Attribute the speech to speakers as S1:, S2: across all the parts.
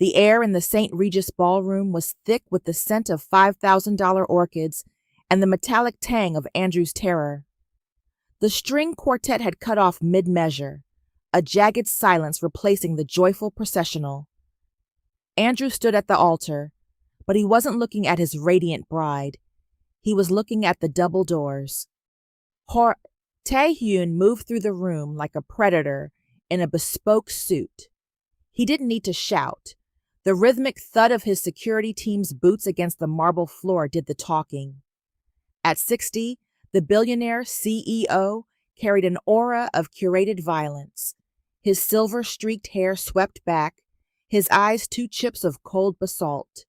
S1: The air in the St. Regis ballroom was thick with the scent of $5,000 orchids and the metallic tang of Andrew's terror. The string quartet had cut off mid-measure, a jagged silence replacing the joyful processional. Andrew stood at the altar, but he wasn't looking at his radiant bride. He was looking at the double doors. Taehyun moved through the room like a predator in a bespoke suit. He didn't need to shout. The rhythmic thud of his security team's boots against the marble floor did the talking. At 60, the billionaire CEO carried an aura of curated violence. His silver-streaked hair swept back, his eyes 2 chips of cold basalt.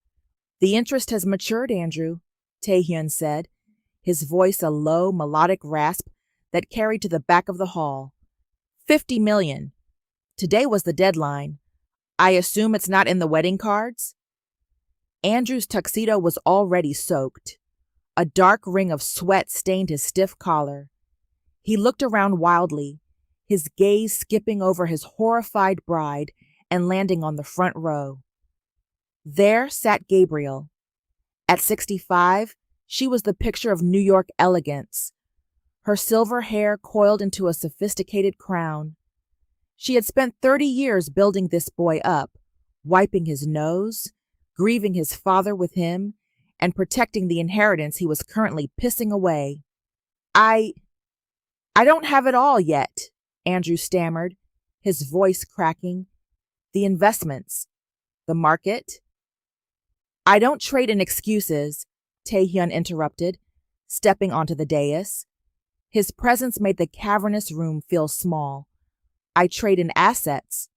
S1: "The interest has matured, Andrew," Taehyun said, his voice a low, melodic rasp that carried to the back of the hall. 50 million. Today was the deadline. I assume it's not in the wedding cards? Andrew's tuxedo was already soaked. A dark ring of sweat stained his stiff collar. He looked around wildly, his gaze skipping over his horrified bride and landing on the front row. There sat Gabrielle. At 65, she was the picture of New York elegance, her silver hair coiled into a sophisticated crown. She had spent 30 years building this boy up, wiping his nose, grieving his father with him, and protecting the inheritance he was currently pissing away. I don't have it all yet," Andrew stammered, his voice cracking. "The investments, the market." "I don't trade in excuses," Taehyun interrupted, stepping onto the dais. His presence made the cavernous room feel small. "I trade in assets."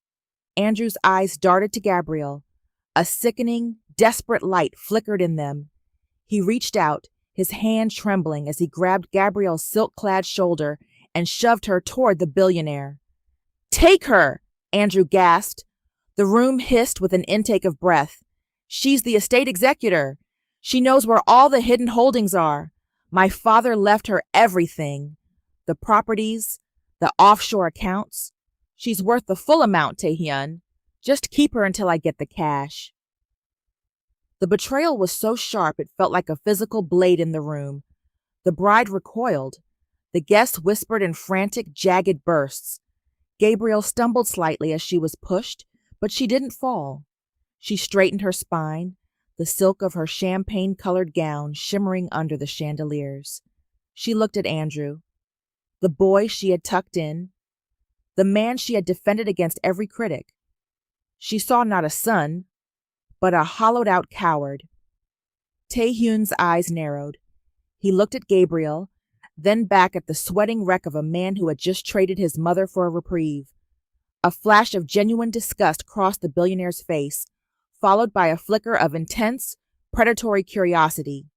S1: Andrew's eyes darted to Gabrielle. A sickening, desperate light flickered in them. He reached out, his hand trembling as he grabbed Gabrielle's silk-clad shoulder and shoved her toward the billionaire. "Take her!" Andrew gasped. The room hissed with an intake of breath. "She's the estate executor. She knows where all the hidden holdings are. My father left her everything. The properties, the offshore accounts. She's worth the full amount, Taehyun. Just keep her until I get the cash." The betrayal was so sharp it felt like a physical blade in the room. The bride recoiled. The guests whispered in frantic, jagged bursts. Gabrielle stumbled slightly as she was pushed, but she didn't fall. She straightened her spine, the silk of her champagne-colored gown shimmering under the chandeliers. She looked at Andrew, the boy she had tucked in, the man she had defended against every critic. She saw not a son, but a hollowed-out coward. Taehyun's eyes narrowed. He looked at Gabrielle, then back at the sweating wreck of a man who had just traded his mother for a reprieve. A flash of genuine disgust crossed the billionaire's face, followed by a flicker of intense, predatory curiosity.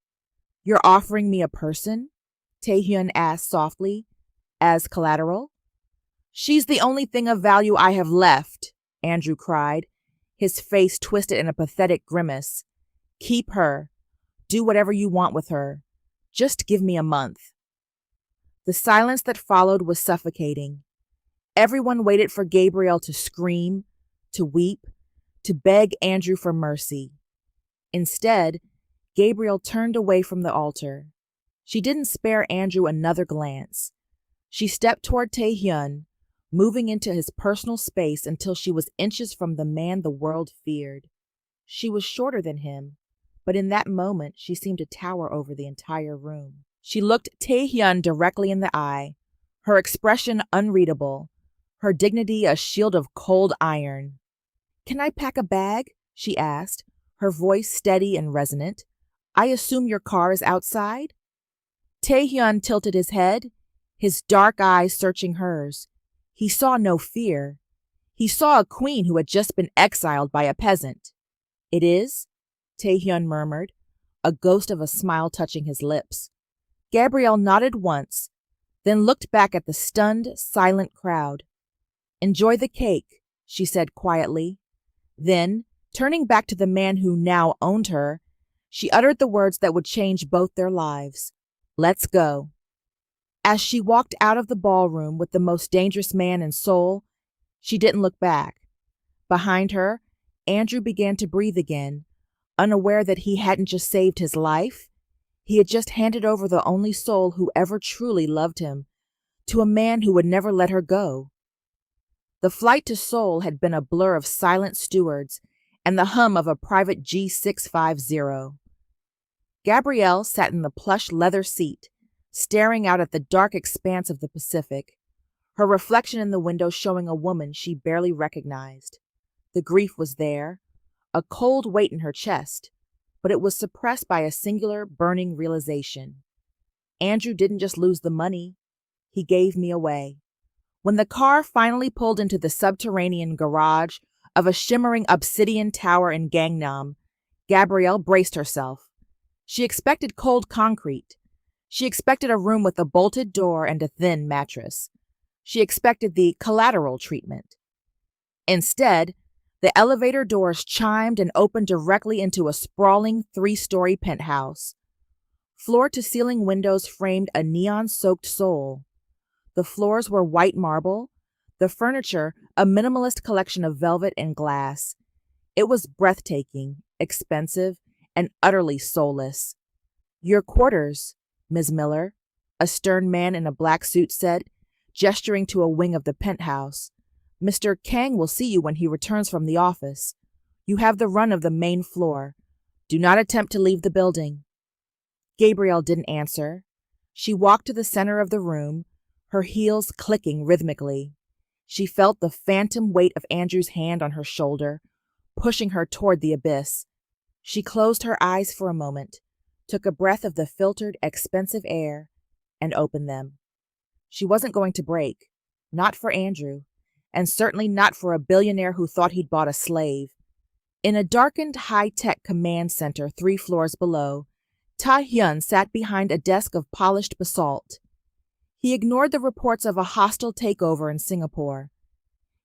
S1: "You're offering me a person?" Taehyun asked softly, "as collateral?" "She's the only thing of value I have left," Andrew cried, his face twisted in a pathetic grimace. "Keep her. Do whatever you want with her. Just give me a month." The silence that followed was suffocating. Everyone waited for Gabrielle to scream, to weep, to beg Andrew for mercy. Instead, Gabrielle turned away from the altar. She didn't spare Andrew another glance. She stepped toward Taehyun, moving into his personal space until she was inches from the man the world feared. She was shorter than him, but in that moment she seemed to tower over the entire room. She looked Taehyun directly in the eye, her expression unreadable, her dignity a shield of cold iron. "Can I pack a bag?" she asked, her voice steady and resonant. "I assume your car is outside?" Taehyun tilted his head, his dark eyes searching hers. He saw no fear. He saw a queen who had just been exiled by a peasant. "It is?" Taehyun murmured, a ghost of a smile touching his lips. Gabrielle nodded once, then looked back at the stunned, silent crowd. "Enjoy the cake," she said quietly. Then, turning back to the man who now owned her, she uttered the words that would change both their lives. "Let's go." As she walked out of the ballroom with the most dangerous man in Seoul, she didn't look back. Behind her, Andrew began to breathe again, unaware that he hadn't just saved his life. He had just handed over the only soul who ever truly loved him to a man who would never let her go. The flight to Seoul had been a blur of silent stewards and the hum of a private G650. Gabrielle sat in the plush leather seat, staring out at the dark expanse of the Pacific, her reflection in the window showing a woman she barely recognized. The grief was there, a cold weight in her chest, but it was suppressed by a singular, burning realization. Andrew didn't just lose the money, he gave me away. When the car finally pulled into the subterranean garage of a shimmering obsidian tower in Gangnam, Gabrielle braced herself. She expected cold concrete. She expected a room with a bolted door and a thin mattress. She expected the Collateral treatment. Instead, the elevator doors chimed and opened directly into a sprawling 3-story penthouse. Floor-to-ceiling windows framed a neon-soaked Seoul. The floors were white marble, the furniture a minimalist collection of velvet and glass. It was breathtaking, expensive, and utterly soulless. "Your quarters, Ms. Miller," a stern man in a black suit said, gesturing to a wing of the penthouse. "Mr. Kang will see you when he returns from the office. You have the run of the main floor. Do not attempt to leave the building." Gabrielle didn't answer. She walked to the center of the room, her heels clicking rhythmically. She felt the phantom weight of Andrew's hand on her shoulder, pushing her toward the abyss. She closed her eyes for a moment, took a breath of the filtered, expensive air, and opened them. She wasn't going to break, not for Andrew, and certainly not for a billionaire who thought he'd bought a slave. In a darkened, high-tech command center 3 floors below, Ta-hyun sat behind a desk of polished basalt. He ignored the reports of a hostile takeover in Singapore.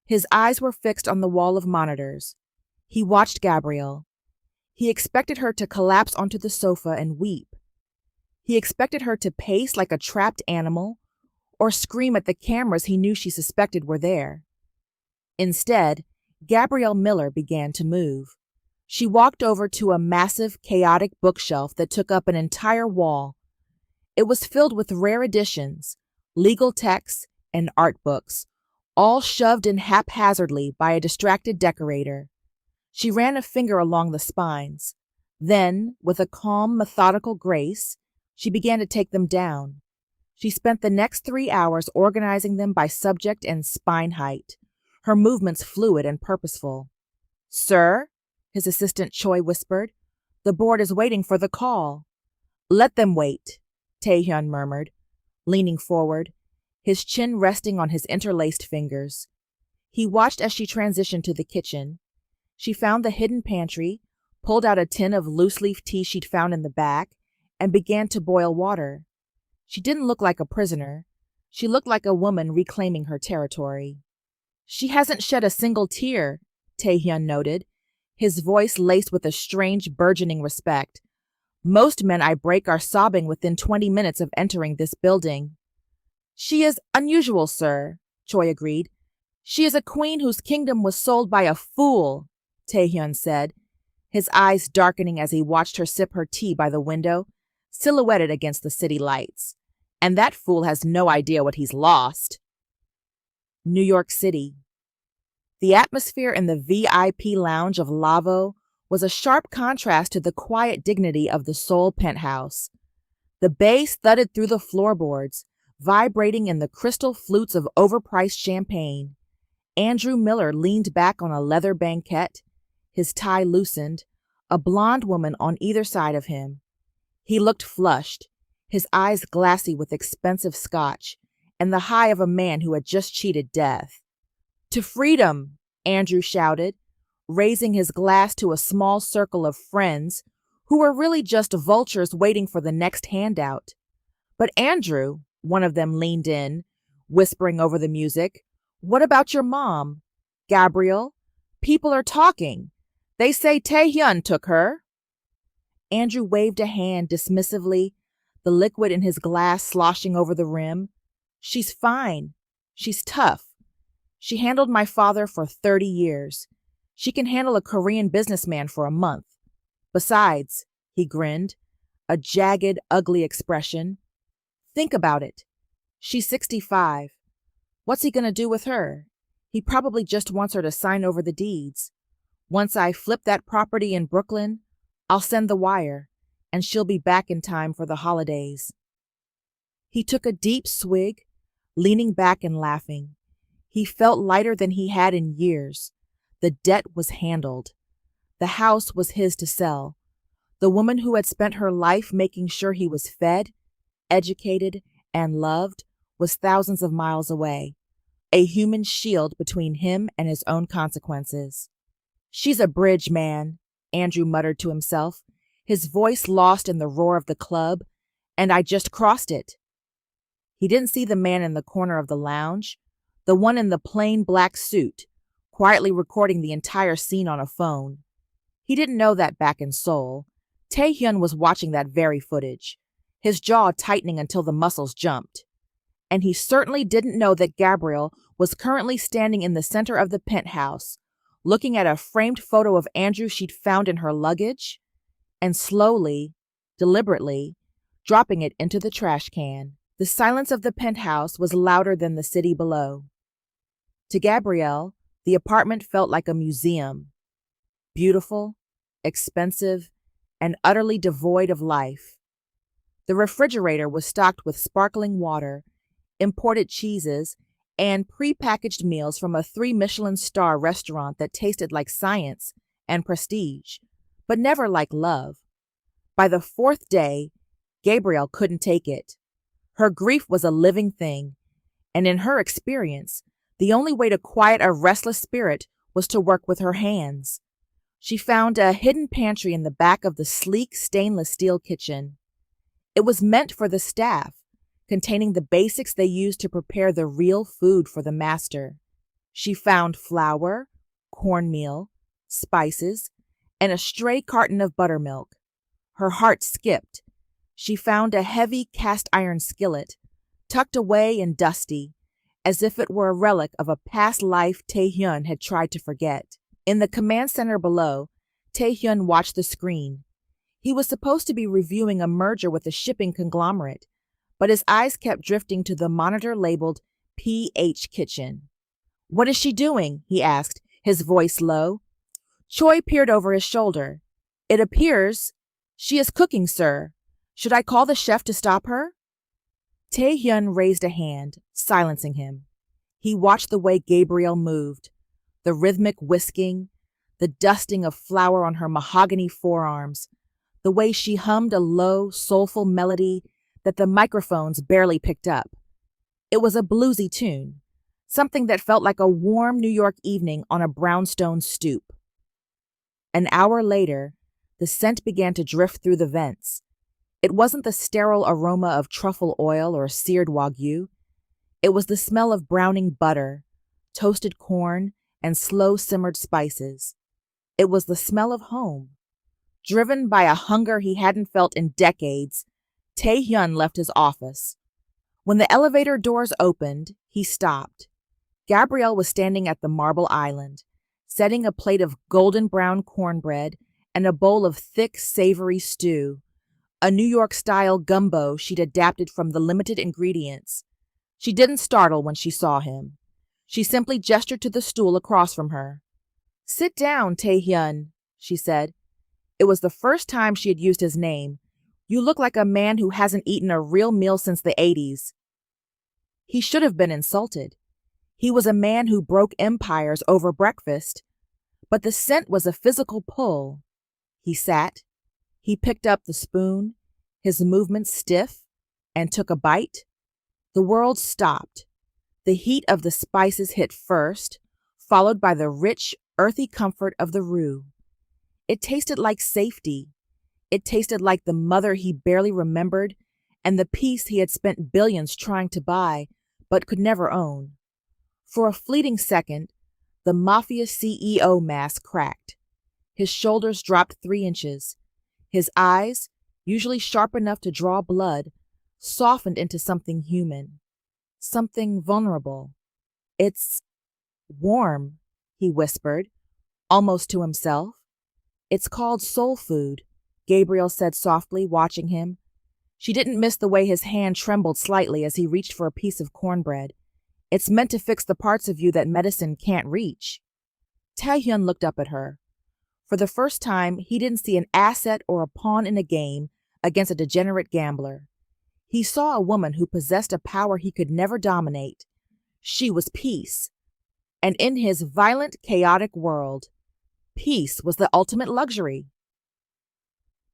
S1: His eyes were fixed on the wall of monitors. He watched Gabrielle. He expected her to collapse onto the sofa and weep. He expected her to pace like a trapped animal or scream at the cameras he knew she suspected were there. Instead, Gabrielle Miller began to move. She walked over to a massive, chaotic bookshelf that took up an entire wall. It was filled with rare editions, legal texts, and art books, all shoved in haphazardly by a distracted decorator. She ran a finger along the spines. Then, with a calm, methodical grace, she began to take them down. She spent the next 3 hours organizing them by subject and spine height, her movements fluid and purposeful. "Sir," his assistant Choi whispered, "the board is waiting for the call." "Let them wait," Taehyun murmured, leaning forward, his chin resting on his interlaced fingers. He watched as she transitioned to the kitchen. She found the hidden pantry, pulled out a tin of loose-leaf tea she'd found in the back, and began to boil water. She didn't look like a prisoner. She looked like a woman reclaiming her territory. "She hasn't shed a single tear," Taehyun noted, his voice laced with a strange, burgeoning respect. "Most men I break are sobbing within 20 minutes of entering this building." "She is unusual, sir," Choi agreed. "She is a queen whose kingdom was sold by a fool," Taehyun said, his eyes darkening as he watched her sip her tea by the window, silhouetted against the city lights. "And that fool has no idea what he's lost." New York City. The atmosphere in the VIP lounge of Lavo was a sharp contrast to the quiet dignity of the Seoul penthouse. The bass thudded through the floorboards, vibrating in the crystal flutes of overpriced champagne. Andrew Miller leaned back on a leather banquette, his tie loosened, a blonde woman on either side of him. He looked flushed, his eyes glassy with expensive scotch, and the high of a man who had just cheated death. "To freedom!" Andrew shouted, raising his glass to a small circle of friends who were really just vultures waiting for the next handout. "But Andrew," one of them leaned in, whispering over the music, "what about your mom? Gabrielle? People are talking. They say Taehyun took her." Andrew waved a hand dismissively, the liquid in his glass sloshing over the rim. "She's fine. She's tough. She handled my father for 30 years. She can handle a Korean businessman for a month. Besides, he grinned, a jagged, ugly expression. Think about it. She's 65. What's he gonna do with her? He probably just wants her to sign over the deeds. Once I flip that property in Brooklyn, I'll send the wire, and she'll be back in time for the holidays. He took a deep swig, leaning back and laughing. He felt lighter than he had in years. The debt was handled. The house was his to sell. The woman who had spent her life making sure he was fed, educated, and loved was thousands of miles away, a human shield between him and his own consequences. She's a bridge, man, Andrew muttered to himself, his voice lost in the roar of the club, and I just crossed it. He didn't see the man in the corner of the lounge, the one in the plain black suit, quietly recording the entire scene on a phone. He didn't know that back in Seoul, Taehyun was watching that very footage, his jaw tightening until the muscles jumped. And he certainly didn't know that Gabrielle was currently standing in the center of the penthouse, looking at a framed photo of Andrew she'd found in her luggage, and slowly, deliberately, dropping it into the trash can. The silence of the penthouse was louder than the city below. To Gabrielle, the apartment felt like a museum. Beautiful, expensive, and utterly devoid of life. The refrigerator was stocked with sparkling water, imported cheeses, and pre-packaged meals from a 3-Michelin-star restaurant that tasted like science and prestige, but never like love. By the 4th day, Gabrielle couldn't take it. Her grief was a living thing, and in her experience, the only way to quiet a restless spirit was to work with her hands. She found a hidden pantry in the back of the sleek stainless steel kitchen. It was meant for the staff, containing the basics they used to prepare the real food for the master. She found flour, cornmeal, spices, and a stray carton of buttermilk. Her heart skipped. She found a heavy cast-iron skillet, tucked away and dusty, as if it were a relic of a past life Taehyun had tried to forget. In the command center below, Taehyun watched the screen. He was supposed to be reviewing a merger with a shipping conglomerate, but his eyes kept drifting to the monitor labeled PH Kitchen. "What is she doing?" he asked, his voice low. Choi peered over his shoulder. "It appears she is cooking, sir. Should I call the chef to stop her?" Taehyun raised a hand, silencing him. He watched the way Gabrielle moved, the rhythmic whisking, the dusting of flour on her mahogany forearms, the way she hummed a low, soulful melody that the microphones barely picked up. It was a bluesy tune, something that felt like a warm New York evening on a brownstone stoop. An hour later, the scent began to drift through the vents. It wasn't the sterile aroma of truffle oil or seared wagyu. It was the smell of browning butter, toasted corn, and slow-simmered spices. It was the smell of home. Driven by a hunger he hadn't felt in decades, Taehyun left his office. When the elevator doors opened, he stopped. Gabrielle was standing at the marble island, setting a plate of golden brown cornbread and a bowl of thick, savory stew, a New York-style gumbo she'd adapted from the limited ingredients. She didn't startle when she saw him. She simply gestured to the stool across from her. "Sit down, Taehyun," she said. It was the first time she had used his name. "You look like a man who hasn't eaten a real meal since the 80s. He should have been insulted. He was a man who broke empires over breakfast, but the scent was a physical pull. He sat. He picked up the spoon, his movements stiff, and took a bite. The world stopped. The heat of the spices hit first, followed by the rich, earthy comfort of the roux. It tasted like safety. It tasted like the mother he barely remembered and the peace he had spent billions trying to buy but could never own. For a fleeting second, the Mafia CEO mask cracked. His shoulders dropped 3 inches. His eyes, usually sharp enough to draw blood, softened into something human, something vulnerable. "It's warm," he whispered, almost to himself. It's called soul food, Gabrielle said softly, watching him. She didn't miss the way his hand trembled slightly as he reached for a piece of cornbread. It's meant to fix the parts of you that medicine can't reach. Taehyun looked up at her. For the first time, he didn't see an asset or a pawn in a game against a degenerate gambler. He saw a woman who possessed a power he could never dominate. She was peace. And in his violent, chaotic world, peace was the ultimate luxury.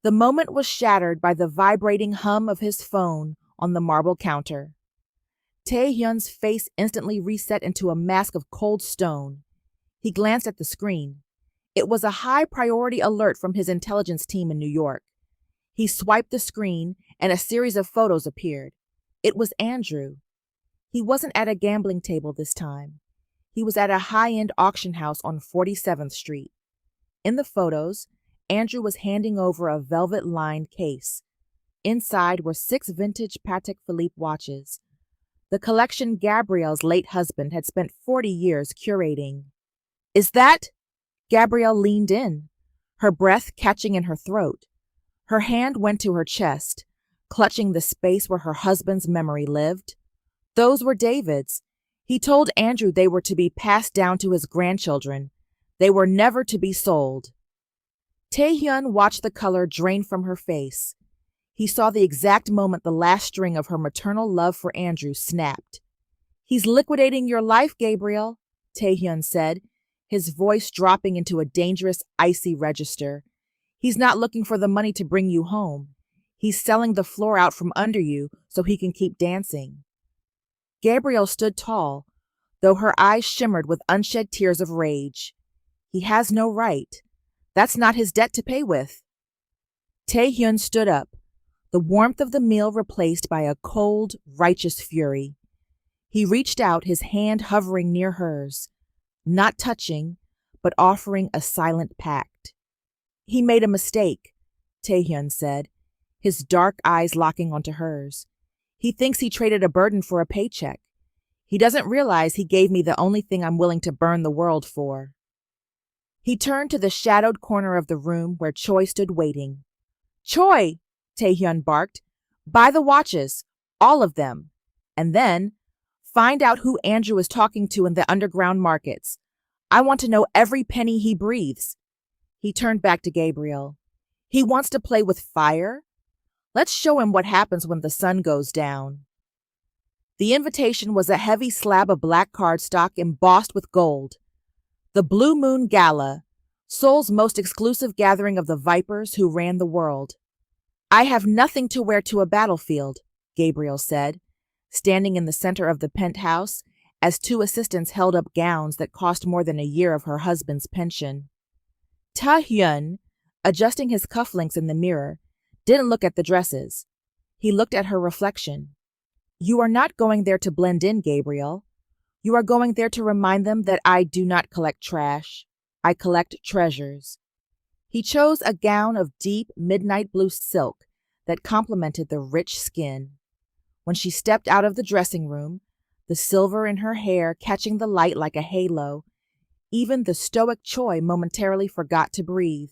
S1: The moment was shattered by the vibrating hum of his phone on the marble counter. Taehyun's face instantly reset into a mask of cold stone. He glanced at the screen. It was a high-priority alert from his intelligence team in New York. He swiped the screen, and a series of photos appeared. It was Andrew. He wasn't at a gambling table this time. He was at a high-end auction house on 47th Street. In the photos, Andrew was handing over a velvet-lined case. Inside were 6 vintage Patek Philippe watches, the collection Gabrielle's late husband had spent 40 years curating. Is that? Gabrielle leaned in, her breath catching in her throat. Her hand went to her chest, clutching the space where her husband's memory lived. Those were David's. He told Andrew they were to be passed down to his grandchildren. They were never to be sold. Taehyun watched the color drain from her face. He saw the exact moment the last string of her maternal love for Andrew snapped. He's liquidating your life, Gabrielle, Taehyun said, his voice dropping into a dangerous, icy register. He's not looking for the money to bring you home. He's selling the floor out from under you so he can keep dancing. Gabrielle stood tall, though her eyes shimmered with unshed tears of rage. He has no right. That's not his debt to pay with. Taehyun stood up, the warmth of the meal replaced by a cold, righteous fury. He reached out, his hand hovering near hers, not touching, but offering a silent pact. He made a mistake, Taehyun said, his dark eyes locking onto hers. He thinks he traded a burden for a paycheck. He doesn't realize he gave me the only thing I'm willing to burn the world for. He turned to the shadowed corner of the room where Choi stood waiting. Choi, Taehyun barked, buy the watches, all of them, and then find out who Andrew is talking to in the underground markets. I want to know every penny he breathes. He turned back to Gabrielle. He wants to play with fire? Let's show him what happens when the sun goes down. The invitation was a heavy slab of black cardstock embossed with gold. The Blue Moon Gala, Seoul's most exclusive gathering of the vipers who ran the world. I have nothing to wear to a battlefield, Gabrielle said, standing in the center of the penthouse as 2 assistants held up gowns that cost more than a year of her husband's pension. Taehyun, adjusting his cufflinks in the mirror, didn't look at the dresses. He looked at her reflection. You are not going there to blend in, Gabrielle. You are going there to remind them that I do not collect trash. I collect treasures. He chose a gown of deep midnight blue silk that complemented the rich skin. When she stepped out of the dressing room, the silver in her hair catching the light like a halo, even the stoic Choi momentarily forgot to breathe.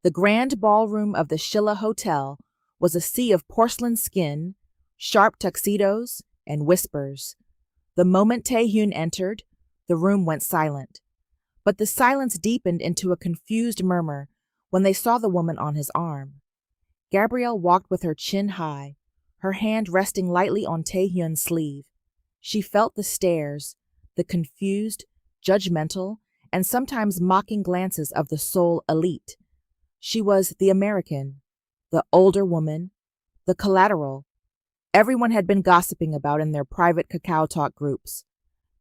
S1: The grand ballroom of the Shilla Hotel was a sea of porcelain skin, sharp tuxedos, and whispers. The moment Taehyun entered, the room went silent. But the silence deepened into a confused murmur when they saw the woman on his arm. Gabrielle walked with her chin high, her hand resting lightly on Taehyun's sleeve. She felt the stares, the confused, judgmental, and sometimes mocking glances of the Seoul elite. She was the American, the older woman, the Collateral. Everyone had been gossiping about in their private Kakao Talk groups.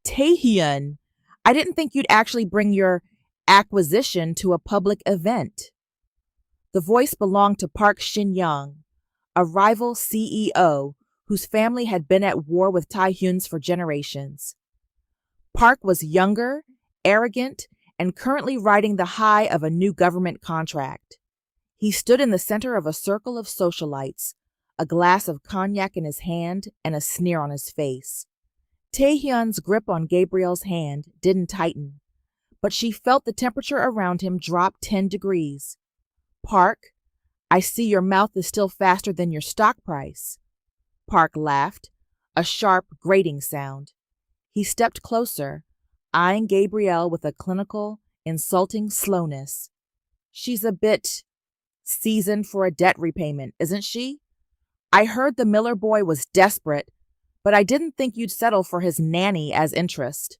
S1: Taehyun, I didn't think you'd actually bring your acquisition to a public event. The voice belonged to Park Shin-young, a rival CEO whose family had been at war with Taehyun's for generations. Park was younger, arrogant, and currently riding the high of a new government contract. He stood in the center of a circle of socialites, a glass of cognac in his hand and a sneer on his face. Taehyun's grip on Gabrielle's hand didn't tighten, but she felt the temperature around him drop 10 degrees. Park, I see your mouth is still faster than your stock price. Park laughed, a sharp, grating sound. He stepped closer, eyeing Gabrielle with a clinical, insulting slowness. She's a bit seasoned for a debt repayment, isn't she? I heard the Miller boy was desperate, but I didn't think you'd settle for his nanny as interest.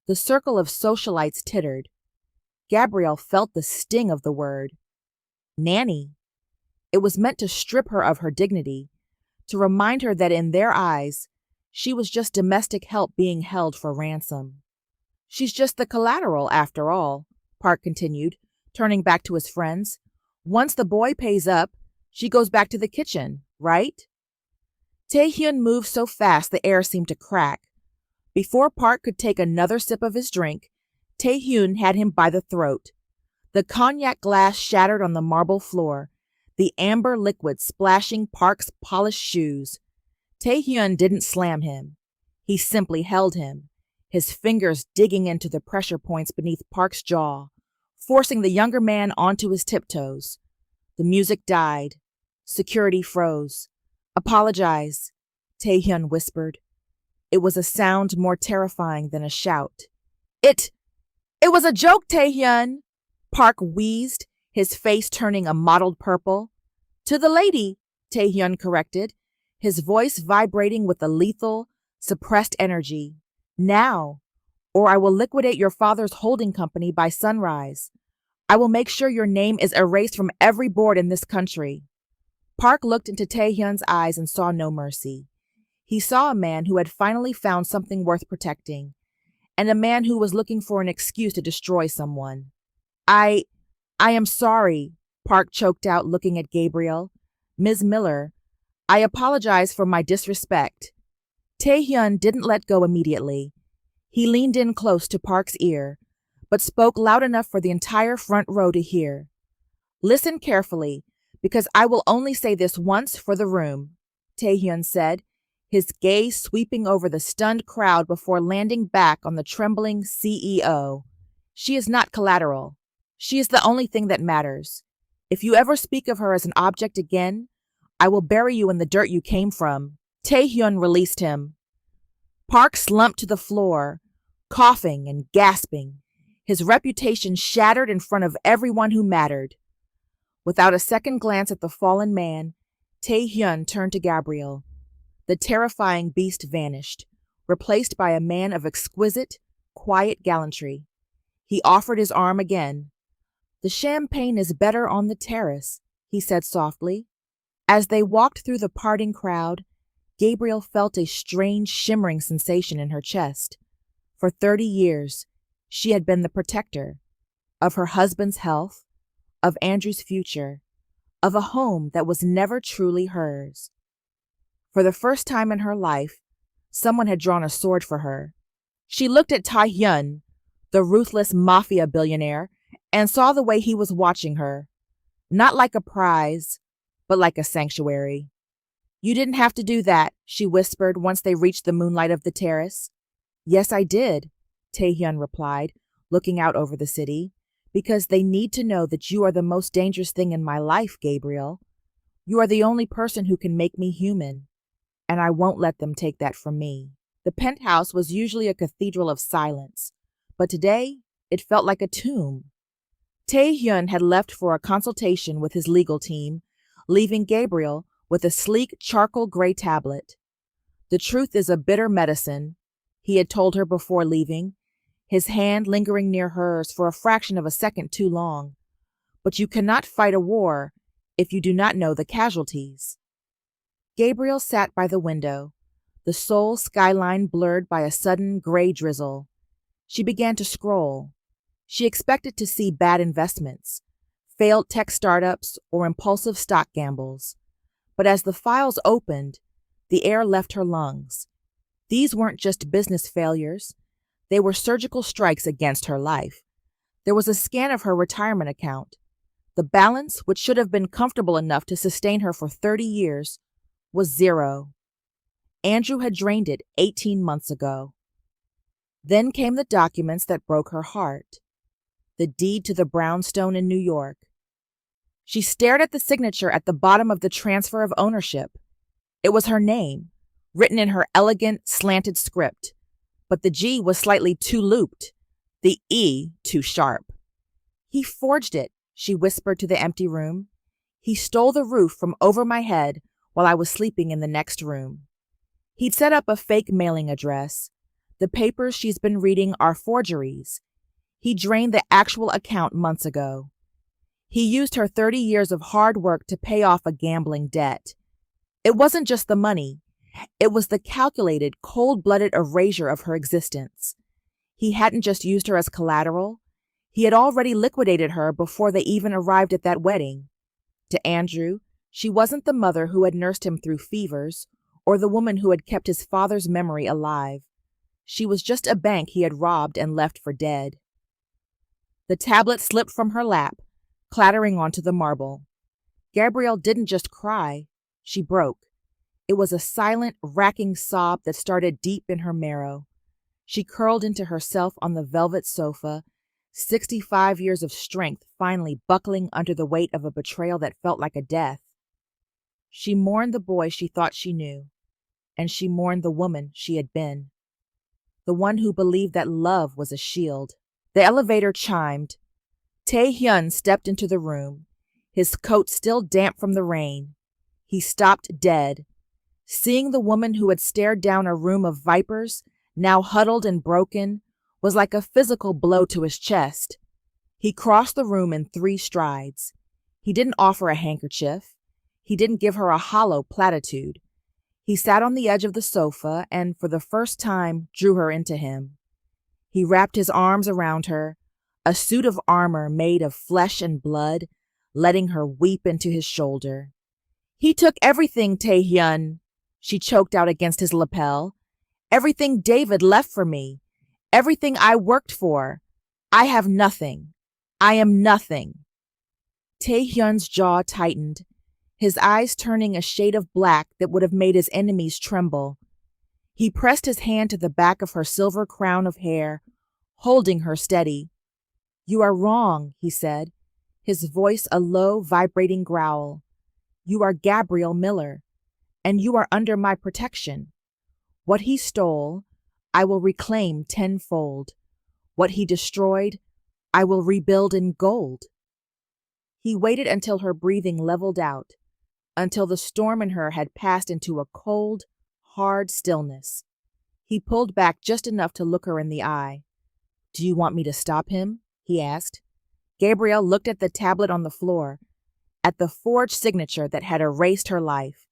S1: The circle of socialites tittered. Gabrielle felt the sting of the word. Nanny. It was meant to strip her of her dignity, to remind her that in their eyes, she was just domestic help being held for ransom. She's just the collateral, after all, Park continued, turning back to his friends. Once the boy pays up, she goes back to the kitchen, right? Taehyun moved so fast the air seemed to crack. Before Park could take another sip of his drink, Taehyun had him by the throat. The cognac glass shattered on the marble floor, the amber liquid splashing Park's polished shoes. Taehyun didn't slam him. He simply held him, his fingers digging into the pressure points beneath Park's jaw, forcing the younger man onto his tiptoes. The music died. Security froze. Apologize, Taehyun whispered. It was a sound more terrifying than a shout. It was a joke, Taehyun, Park wheezed, his face turning a mottled purple. To the lady, Taehyun corrected, his voice vibrating with a lethal, suppressed energy. Now, or I will liquidate your father's holding company by sunrise. I will make sure your name is erased from every board in this country. Park looked into Taehyun's eyes and saw no mercy. He saw a man who had finally found something worth protecting, and a man who was looking for an excuse to destroy someone. I am sorry, Park choked out, looking at Gabrielle. Ms. Miller, I apologize for my disrespect. Taehyun didn't let go immediately. He leaned in close to Park's ear, but spoke loud enough for the entire front row to hear. Listen carefully, because I will only say this once for the room, Taehyun said, his gaze sweeping over the stunned crowd before landing back on the trembling CEO. She is not collateral. She is the only thing that matters. If you ever speak of her as an object again, I will bury you in the dirt you came from. Taehyun released him. Park slumped to the floor, coughing and gasping, his reputation shattered in front of everyone who mattered. Without a second glance at the fallen man, Taehyun turned to Gabrielle. The terrifying beast vanished, replaced by a man of exquisite, quiet gallantry. He offered his arm again. The champagne is better on the terrace, he said softly. As they walked through the parting crowd, Gabrielle felt a strange shimmering sensation in her chest. For 30 years, she had been the protector of her husband's health, of Andrew's future, of a home that was never truly hers. For the first time in her life, someone had drawn a sword for her. She looked at Taehyun, the ruthless mafia billionaire, and saw the way he was watching her. Not like a prize, but like a sanctuary. You didn't have to do that, she whispered once they reached the moonlight of the terrace. Yes, I did, Taehyun replied, looking out over the city, because they need to know that you are the most dangerous thing in my life, Gabrielle. You are the only person who can make me human, and I won't let them take that from me. The penthouse was usually a cathedral of silence, but today it felt like a tomb. Taehyun had left for a consultation with his legal team, leaving Gabrielle with a sleek charcoal gray tablet. The truth is a bitter medicine, he had told her before leaving, his hand lingering near hers for a fraction of a second too long. But you cannot fight a war if you do not know the casualties. Gabrielle sat by the window, the Seoul skyline blurred by a sudden gray drizzle. She began to scroll. She expected to see bad investments, failed tech startups, or impulsive stock gambles. But as the files opened, the air left her lungs. These weren't just business failures. They were surgical strikes against her life. There was a scan of her retirement account. The balance, which should have been comfortable enough to sustain her for 30 years, was zero. Andrew had drained it 18 months ago. Then came the documents that broke her heart. The deed to the brownstone in New York. She stared at the signature at the bottom of the transfer of ownership. It was her name, written in her elegant, slanted script, but the G was slightly too looped, the E too sharp. He forged it, she whispered to the empty room. He stole the roof from over my head while I was sleeping in the next room. He'd set up a fake mailing address. The papers she's been reading are forgeries. He drained the actual account months ago. He used her 30 years of hard work to pay off a gambling debt. It wasn't just the money. It was the calculated, cold-blooded erasure of her existence. He hadn't just used her as collateral. He had already liquidated her before they even arrived at that wedding. To Andrew, she wasn't the mother who had nursed him through fevers, or the woman who had kept his father's memory alive. She was just a bank he had robbed and left for dead. The tablet slipped from her lap, clattering onto the marble. Gabrielle didn't just cry, she broke. It was a silent, racking sob that started deep in her marrow. She curled into herself on the velvet sofa, 65 years of strength finally buckling under the weight of a betrayal that felt like a death. She mourned the boy she thought she knew, and she mourned the woman she had been. The one who believed that love was a shield. The elevator chimed. Tae-hyun stepped into the room, his coat still damp from the rain. He stopped dead. Seeing the woman who had stared down a room of vipers, now huddled and broken, was like a physical blow to his chest. He crossed the room in 3 strides. He didn't offer a handkerchief. He didn't give her a hollow platitude. He sat on the edge of the sofa and, for the first time, drew her into him. He wrapped his arms around her, a suit of armor made of flesh and blood, letting her weep into his shoulder. He took everything, Tae-hyun, she choked out against his lapel. Everything David left for me. Everything I worked for. I have nothing. I am nothing. Tae-hyun's jaw tightened, his eyes turning a shade of black that would have made his enemies tremble. He pressed his hand to the back of her silver crown of hair, holding her steady. You are wrong, he said, his voice a low, vibrating growl. You are Gabrielle Miller, and you are under my protection. What he stole, I will reclaim tenfold. What he destroyed, I will rebuild in gold. He waited until her breathing leveled out, until the storm in her had passed into a cold, hard stillness. He pulled back just enough to look her in the eye. Do you want me to stop him? He asked. Gabrielle looked at the tablet on the floor, at the forged signature that had erased her life.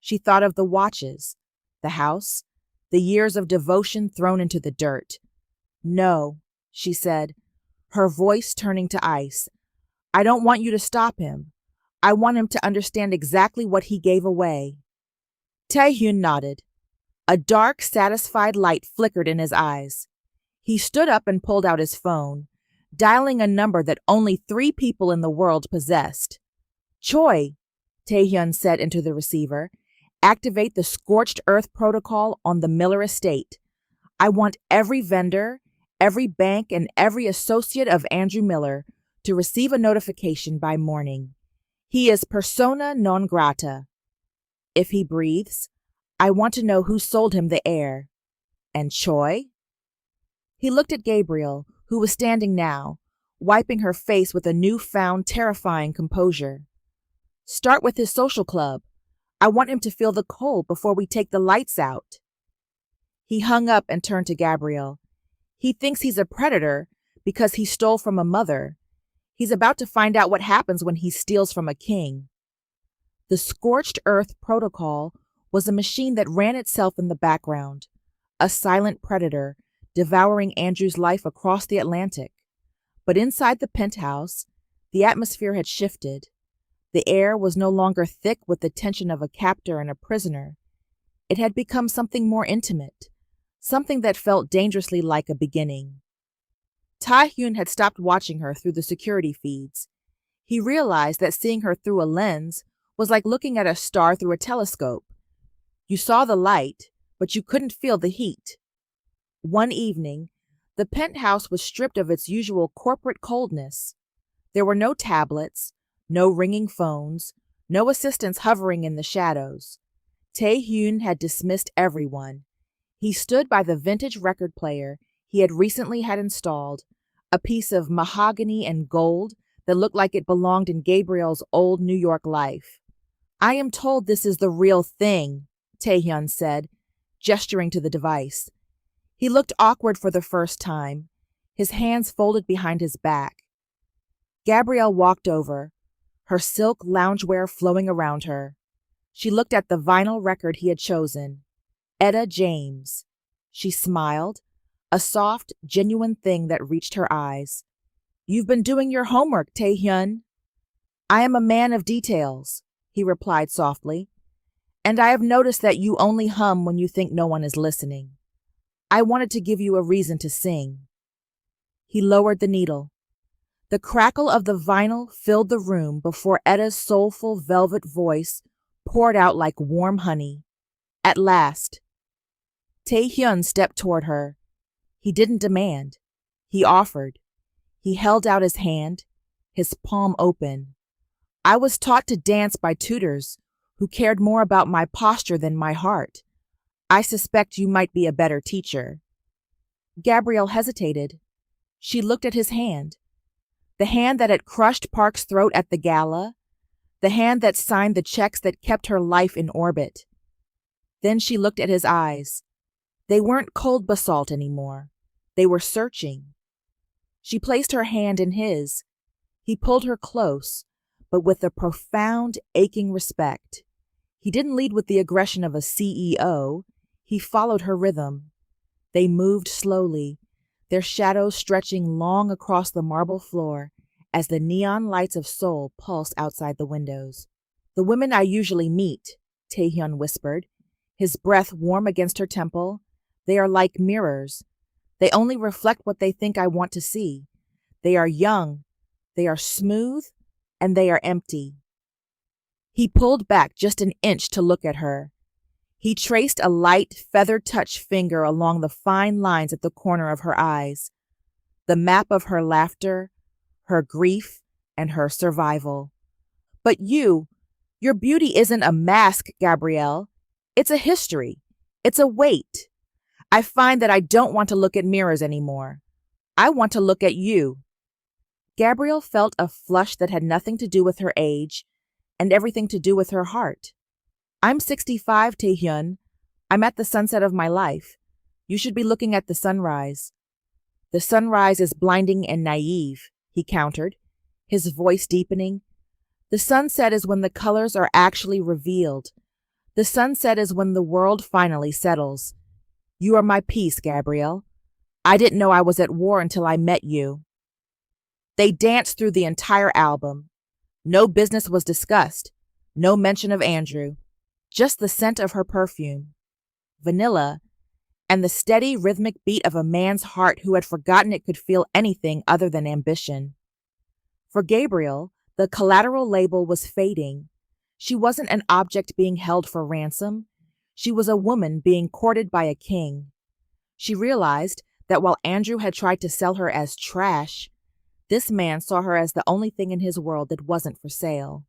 S1: She thought of the watches, the house, the years of devotion thrown into the dirt. No, she said, her voice turning to ice. I don't want you to stop him. I want him to understand exactly what he gave away. Tae-hyun nodded. A dark, satisfied light flickered in his eyes. He stood up and pulled out his phone, dialing a number that only 3 people in the world possessed. Choi, Tae-hyun said into the receiver, activate the Scorched Earth protocol on the Miller estate. I want every vendor, every bank, and every associate of Andrew Miller to receive a notification by morning. He is persona non grata. If he breathes, I want to know who sold him the air. And Choi? He looked at Gabrielle, who was standing now, wiping her face with a newfound terrifying composure. Start with his social club. I want him to feel the cold before we take the lights out. He hung up and turned to Gabrielle. He thinks he's a predator because he stole from a mother. He's about to find out what happens when he steals from a king. The Scorched Earth protocol was a machine that ran itself in the background, a silent predator devouring Andrew's life across the Atlantic. But inside the penthouse, the atmosphere had shifted. The air was no longer thick with the tension of a captor and a prisoner. It had become something more intimate, something that felt dangerously like a beginning. Tae-hyun had stopped watching her through the security feeds. He realized that seeing her through a lens was like looking at a star through a telescope. You saw the light, but you couldn't feel the heat. One evening, the penthouse was stripped of its usual corporate coldness. There were no tablets, no ringing phones, no assistants hovering in the shadows. Tae-hyun had dismissed everyone. He stood by the vintage record player he had recently had installed, a piece of mahogany and gold that looked like it belonged in Gabrielle's old New York life. "I am told this is the real thing," Tae-hyun said, gesturing to the device. He looked awkward for the first time, his hands folded behind his back. Gabrielle walked over, her silk loungewear flowing around her. She looked at the vinyl record he had chosen, Etta James. She smiled, a soft, genuine thing that reached her eyes. "You've been doing your homework, Tae-hyun." "I am a man of details," he replied softly, "and I have noticed that you only hum when you think no one is listening. I wanted to give you a reason to sing." He lowered the needle. The crackle of the vinyl filled the room before Etta's soulful velvet voice poured out like warm honey. At last. Tae-hyun stepped toward her. He didn't demand. He offered. He held out his hand, his palm open. "I was taught to dance by tutors who cared more about my posture than my heart. I suspect you might be a better teacher." Gabrielle hesitated. She looked at his hand. The hand that had crushed Park's throat at the Gala. The hand that signed the checks that kept her life in orbit. Then she looked at his eyes. They weren't cold basalt anymore. They were searching. She placed her hand in his. He pulled her close, but with a profound, aching respect. He didn't lead with the aggression of a CEO. He followed her rhythm. They moved slowly, their shadows stretching long across the marble floor as the neon lights of Seoul pulsed outside the windows. "The women I usually meet," Tae-hyun whispered, his breath warm against her temple, "they are like mirrors. They only reflect what they think I want to see. They are young, they are smooth, and they are empty." He pulled back just an inch to look at her. He traced a light, feather-touch finger along the fine lines at the corner of her eyes, the map of her laughter, her grief, and her survival. "But your beauty isn't a mask, Gabrielle. It's a history. It's a weight. I find that I don't want to look at mirrors anymore. I want to look at you." Gabrielle felt a flush that had nothing to do with her age and everything to do with her heart. "I'm 65, Tae-hyun. I'm at the sunset of my life. You should be looking at the sunrise." "The sunrise is blinding and naive," he countered, his voice deepening. "The sunset is when the colors are actually revealed. The sunset is when the world finally settles. You are my peace, Gabrielle. I didn't know I was at war until I met you." They danced through the entire album. No business was discussed, no mention of Andrew, just the scent of her perfume, vanilla, and the steady rhythmic beat of a man's heart who had forgotten it could feel anything other than ambition. For Gabrielle, the Collateral label was fading. She wasn't an object being held for ransom. She was a woman being courted by a king. She realized that while Andrew had tried to sell her as trash, this man saw her as the only thing in his world that wasn't for sale.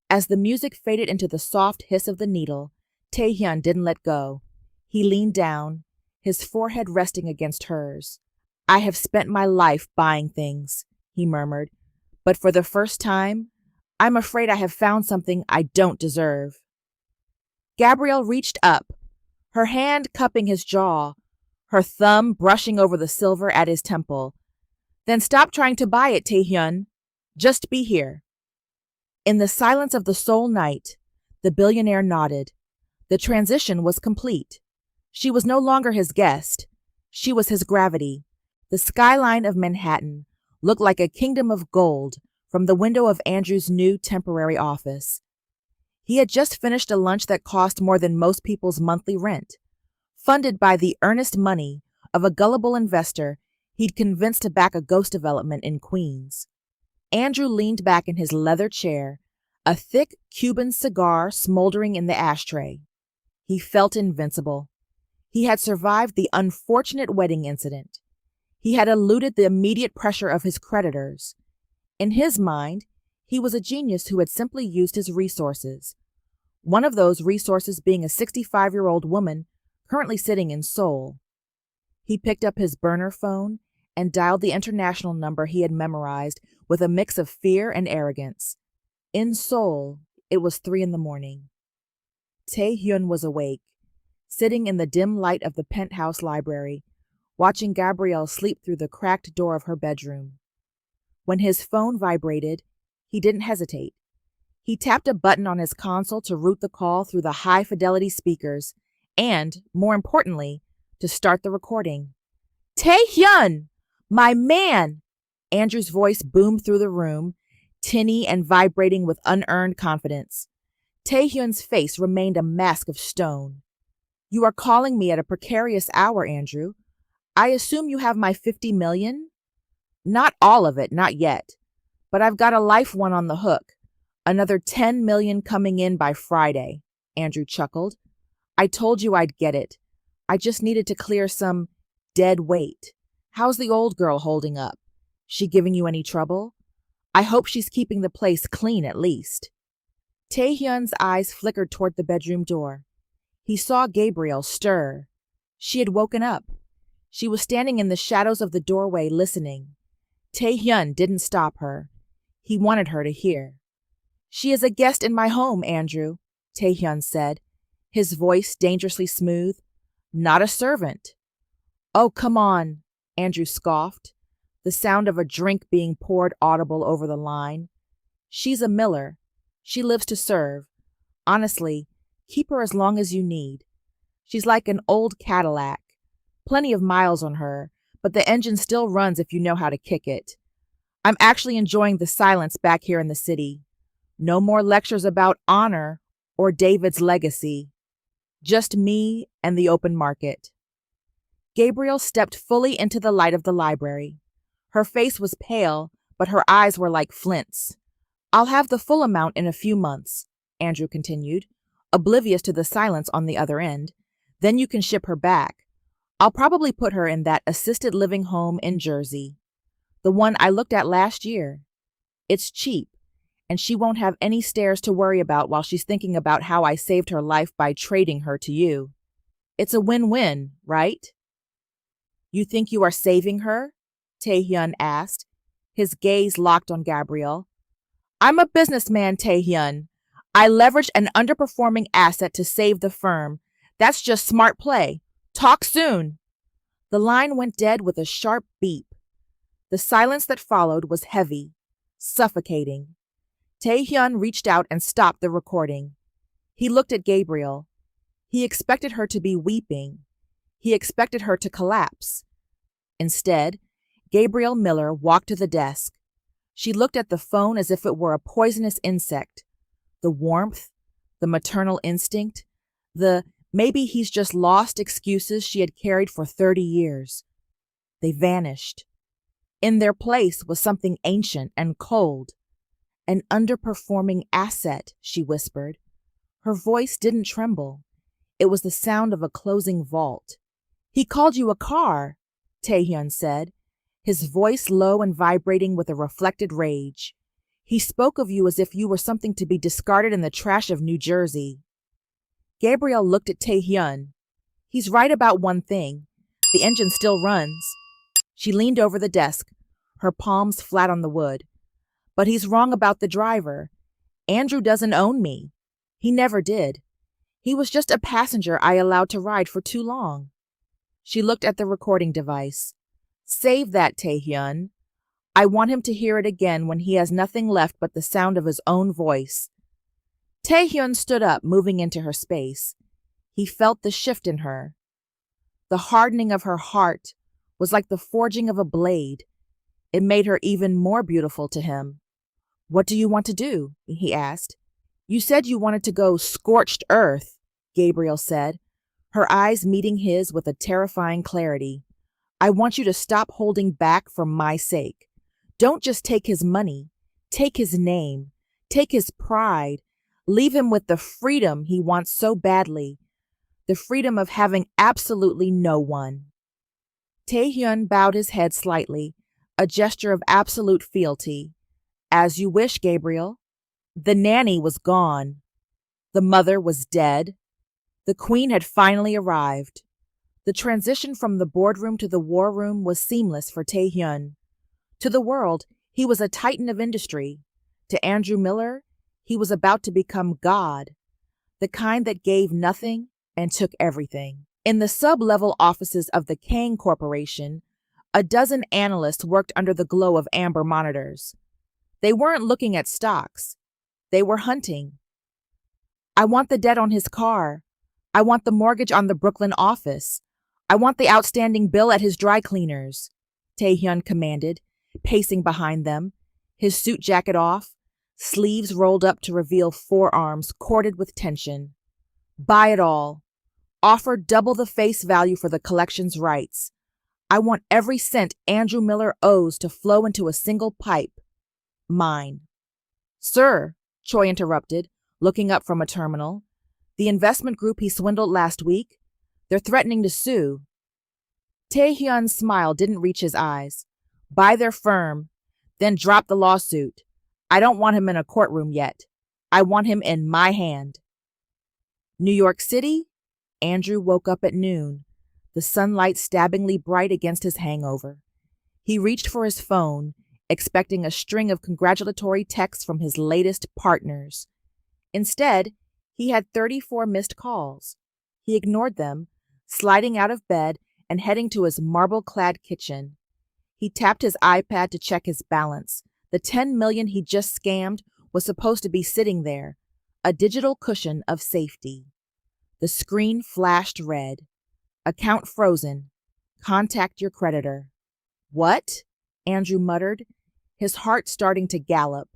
S1: As the music faded into the soft hiss of the needle, Tae-hyun didn't let go. He leaned down, his forehead resting against hers. "I have spent my life buying things," he murmured, "but for the first time, I'm afraid I have found something I don't deserve." Gabrielle reached up, her hand cupping his jaw, her thumb brushing over the silver at his temple. "Then stop trying to buy it, Tae-hyun. Just be here." In the silence of the Seoul night, the billionaire nodded. The transition was complete. She was no longer his guest. She was his gravity. The skyline of Manhattan looked like a kingdom of gold from the window of Andrew's new temporary office. He had just finished a lunch that cost more than most people's monthly rent, funded by the earnest money of a gullible investor he'd convinced to back a ghost development in Queens. Andrew leaned back in his leather chair, a thick Cuban cigar smoldering in the ashtray. He felt invincible. He had survived the unfortunate wedding incident. He had eluded the immediate pressure of his creditors. In his mind, he was a genius who had simply used his resources. One of those resources being a 65-year-old woman currently sitting in Seoul. He picked up his burner phone and dialed the international number he had memorized with a mix of fear and arrogance. In Seoul, it was 3 a.m. Tae-hyun was awake, sitting in the dim light of the penthouse library, watching Gabrielle sleep through the cracked door of her bedroom. When his phone vibrated, he didn't hesitate. He tapped a button on his console to route the call through the high-fidelity speakers and, more importantly, to start the recording. Tae-hyun! My man! Andrew's voice boomed through the room, tinny and vibrating with unearned confidence. Tae-hyun's face remained a mask of stone. You are calling me at a precarious hour, Andrew. I assume you have my 50 million? Not all of it, not yet. But I've got a life one on the hook. Another 10 million coming in by Friday, Andrew chuckled. I told you I'd get it. I just needed to clear some dead weight. How's the old girl holding up? She giving you any trouble? I hope she's keeping the place clean at least. Tae-hyun's eyes flickered toward the bedroom door. He saw Gabrielle stir. She had woken up. She was standing in the shadows of the doorway listening. Tae-hyun didn't stop her. He wanted her to hear. She is a guest in my home, Andrew, Tae-hyun said, his voice dangerously smooth. Not a servant. Oh, come on, Andrew scoffed, the sound of a drink being poured audible over the line. She's a Miller. She lives to serve. Honestly, keep her as long as you need. She's like an old Cadillac. Plenty of miles on her, but the engine still runs if you know how to kick it. I'm actually enjoying the silence back here in the city. No more lectures about honor or David's legacy. Just me and the open market. Gabrielle stepped fully into the light of the library. Her face was pale, but her eyes were like flints. I'll have the full amount in a few months, Andrew continued, oblivious to the silence on the other end. Then you can ship her back. I'll probably put her in that assisted living home in Jersey. The one I looked at last year. It's cheap, and she won't have any stairs to worry about while she's thinking about how I saved her life by trading her to you. It's a win-win, right? You think you are saving her? Tae-hyun asked, his gaze locked on Gabrielle. I'm a businessman, Tae-hyun. I leveraged an underperforming asset to save the firm. That's just smart play. Talk soon. The line went dead with a sharp beep. The silence that followed was heavy, suffocating. Tae-hyun reached out and stopped the recording. He looked at Gabrielle. He expected her to be weeping. He expected her to collapse. Instead, Gabrielle Miller walked to the desk. She looked at the phone as if it were a poisonous insect. The warmth, the maternal instinct, the maybe he's just lost excuses she had carried for 30 years. They vanished. In their place was something ancient and cold. An underperforming asset, she whispered. Her voice didn't tremble. It was the sound of a closing vault. He called you a car, Tae-hyun said, his voice low and vibrating with a reflected rage. He spoke of you as if you were something to be discarded in the trash of New Jersey. Gabrielle looked at Tae-hyun. He's right about one thing. The engine still runs. She leaned over the desk, her palms flat on the wood. But he's wrong about the driver. Andrew doesn't own me. He never did. He was just a passenger I allowed to ride for too long. She looked at the recording device. Save that, Tae-hyun. I want him to hear it again when he has nothing left but the sound of his own voice. Tae-hyun stood up, moving into her space. He felt the shift in her. The hardening of her heart was like the forging of a blade. It made her even more beautiful to him. What do you want to do? He asked. You said you wanted to go scorched earth, Gabrielle said, her eyes meeting his with a terrifying clarity. I want you to stop holding back for my sake. Don't just take his money. Take his name. Take his pride. Leave him with the freedom he wants so badly. the freedom of having absolutely no one. Taehyun bowed his head slightly, a gesture of absolute fealty. As you wish, Gabrielle. The nanny was gone. The mother was dead. The queen had finally arrived. The transition from the boardroom to the war room was seamless for Taehyun. To the world, he was a titan of industry. To Andrew Miller, he was about to become God, the kind that gave nothing and took everything. In the sub-level offices of the Kang Corporation, a dozen analysts worked under the glow of amber monitors. They weren't looking at stocks. They were hunting. I want the debt on his car. I want the mortgage on the Brooklyn office. I want the outstanding bill at his dry cleaners, Taehyun commanded, pacing behind them, his suit jacket off, sleeves rolled up to reveal forearms corded with tension. Buy it all. Offer double the face value for the collection's rights. I want every cent Andrew Miller owes to flow into a single pipe. Mine. Sir, Choi interrupted, looking up from a terminal. The investment group he swindled last week, they're threatening to sue. Taehyun's smile didn't reach his eyes. Buy their firm, then drop the lawsuit. I don't want him in a courtroom yet. I want him in my hand. New York City? Andrew woke up at noon, the sunlight stabbingly bright against his hangover. He reached for his phone, expecting a string of congratulatory texts from his latest partners. Instead, he had 34 missed calls. He ignored them, sliding out of bed and heading to his marble-clad kitchen. He tapped his iPad to check his balance. The $10 million he just scammed was supposed to be sitting there, a digital cushion of safety. The screen flashed red. Account frozen. Contact your creditor. What? Andrew muttered, his heart starting to gallop.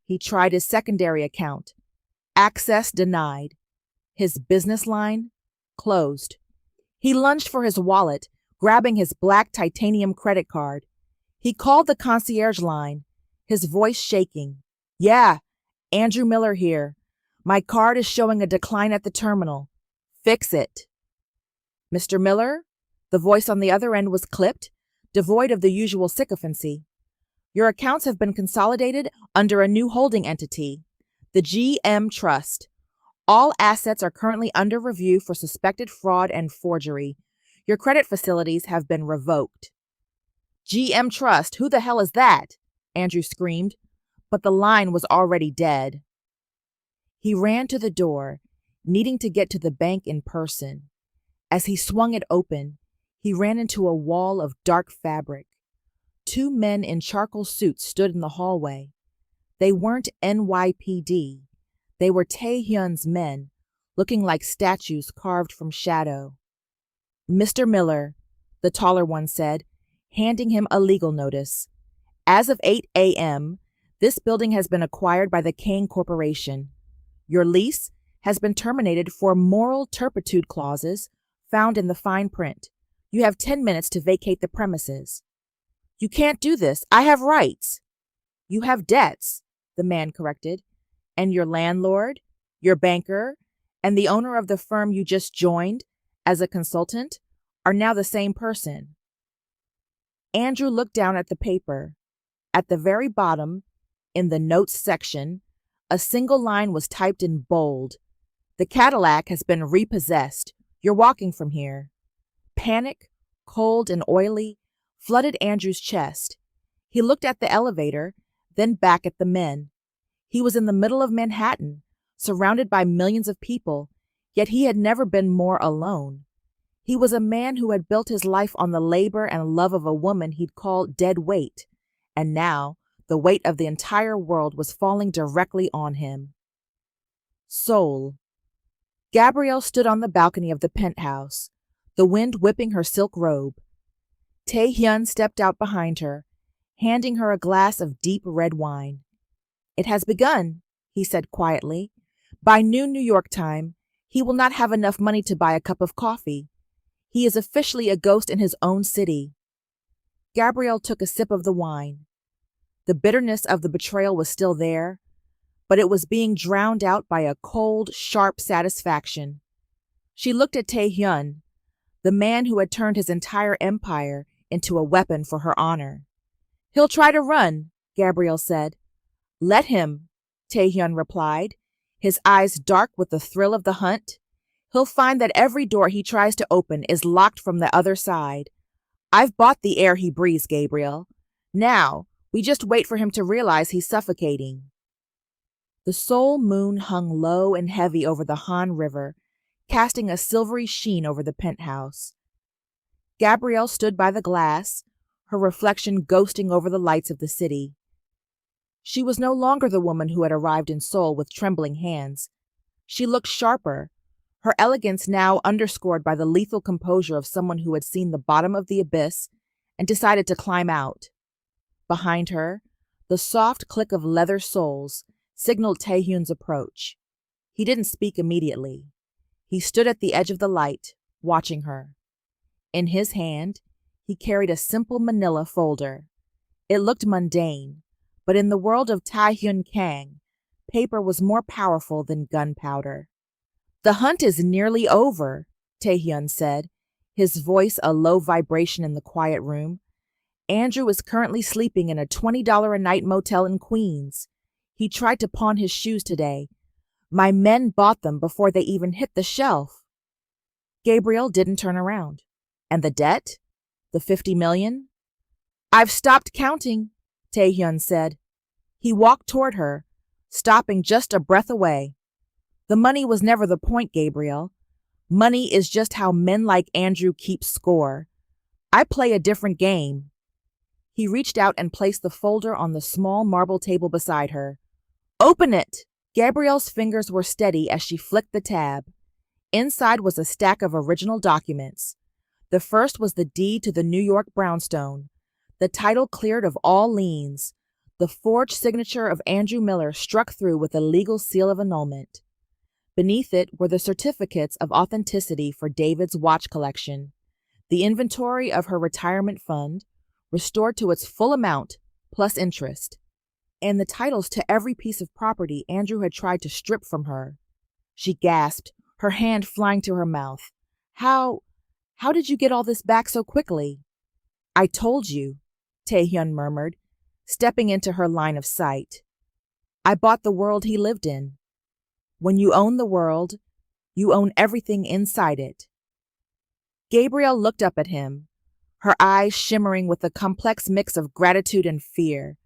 S1: He tried his secondary account. Access denied. His business line closed. He lunged for his wallet, grabbing his black titanium credit card. He called the concierge line, his voice shaking. Yeah, Andrew Miller here. My card is showing a decline at the terminal. Fix it. Mr. Miller? The voice on the other end was clipped, devoid of the usual sycophancy. Your accounts have been consolidated under a new holding entity, the GM Trust. All assets are currently under review for suspected fraud and forgery. Your credit facilities have been revoked. GM Trust, who the hell is that? Andrew screamed, but the line was already dead. He ran to the door, needing to get to the bank in person. As he swung it open, he ran into a wall of dark fabric. Two men in charcoal suits stood in the hallway. They weren't NYPD. They were Taehyun's men, looking like statues carved from shadow. Mr. Miller, the taller one said, handing him a legal notice. As of 8 a.m., this building has been acquired by the Kang Corporation. Your lease has been terminated for moral turpitude clauses found in the fine print. You have 10 minutes to vacate the premises. You can't do this. I have rights. You have debts, the man corrected. And your landlord, your banker, and the owner of the firm you just joined as a consultant are now the same person. Andrew looked down at the paper. At the very bottom, in the notes section, a single line was typed in bold. The Cadillac has been repossessed. You're walking from here. Panic, cold and oily, flooded Andrew's chest. He looked at the elevator, then back at the men. He was in the middle of Manhattan, surrounded by millions of people, yet he had never been more alone. He was a man who had built his life on the labor and love of a woman he'd called dead weight, and now the weight of the entire world was falling directly on him. Seoul. Gabrielle stood on the balcony of the penthouse, the wind whipping her silk robe. Taehyun stepped out behind her, handing her a glass of deep red wine. It has begun, he said quietly. By noon New York time, he will not have enough money to buy a cup of coffee. He is officially a ghost in his own city. Gabrielle took a sip of the wine. The bitterness of the betrayal was still there, but it was being drowned out by a cold, sharp satisfaction. She looked at Tae-hyun, the man who had turned his entire empire into a weapon for her honor. "He'll try to run," Gabrielle said. "Let him," Tae-hyun replied, his eyes dark with the thrill of the hunt. "He'll find that every door he tries to open is locked from the other side. I've bought the air he breathes, Gabrielle. Now, we just wait for him to realize he's suffocating." The Seoul moon hung low and heavy over the Han River, casting a silvery sheen over the penthouse. Gabrielle stood by the glass, her reflection ghosting over the lights of the city. She was no longer the woman who had arrived in Seoul with trembling hands. She looked sharper, her elegance now underscored by the lethal composure of someone who had seen the bottom of the abyss and decided to climb out. Behind her, the soft click of leather soles signaled Tae-hyun's approach. He didn't speak immediately. He stood at the edge of the light, watching her. In his hand, he carried a simple manila folder. It looked mundane, but in the world of Tae-hyun Kang, paper was more powerful than gunpowder. "The hunt is nearly over," Tae-hyun said, his voice a low vibration in the quiet room. "Andrew is currently sleeping in a $20 a night motel in Queens. He tried to pawn his shoes today. My men bought them before they even hit the shelf." Gabrielle didn't turn around. "And the debt? The 50 million? "I've stopped counting," Tae-hyun said. He walked toward her, stopping just a breath away. "The money was never the point, Gabrielle. Money is just how men like Andrew keep score. I play a different game." He reached out and placed the folder on the small marble table beside her. "Open it!" Gabrielle's fingers were steady as she flicked the tab. Inside was a stack of original documents. The first was the deed to the New York brownstone, the title cleared of all liens, the forged signature of Andrew Miller struck through with a legal seal of annulment. Beneath it were the certificates of authenticity for David's watch collection, the inventory of her retirement fund, restored to its full amount, plus interest, and the titles to every piece of property Andrew had tried to strip from her. She gasped, her hand flying to her mouth. How did you get all this back so quickly?" "I told you," Tae-hyun murmured, stepping into her line of sight. "I bought the world he lived in. When you own the world, you own everything inside it." Gabrielle looked up at him, her eyes shimmering with a complex mix of gratitude and fear.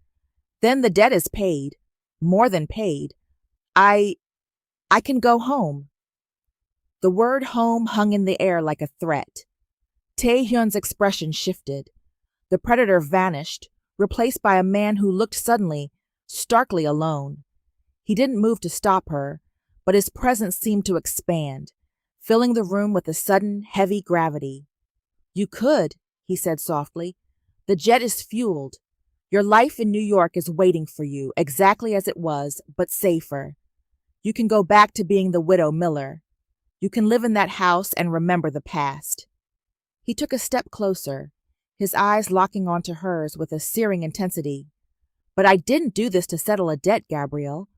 S1: "Then the debt is paid, more than paid. I can go home." The word home hung in the air like a threat. Tae-hyun's expression shifted. The predator vanished, replaced by a man who looked suddenly, starkly alone. He didn't move to stop her, but his presence seemed to expand, filling the room with a sudden, heavy gravity. "You could," he said softly. "The jet is fueled. Your life in New York is waiting for you, exactly as it was, but safer. You can go back to being the widow Miller. You can live in that house and remember the past." He took a step closer, his eyes locking onto hers with a searing intensity. "But I didn't do this to settle a debt, Gabrielle.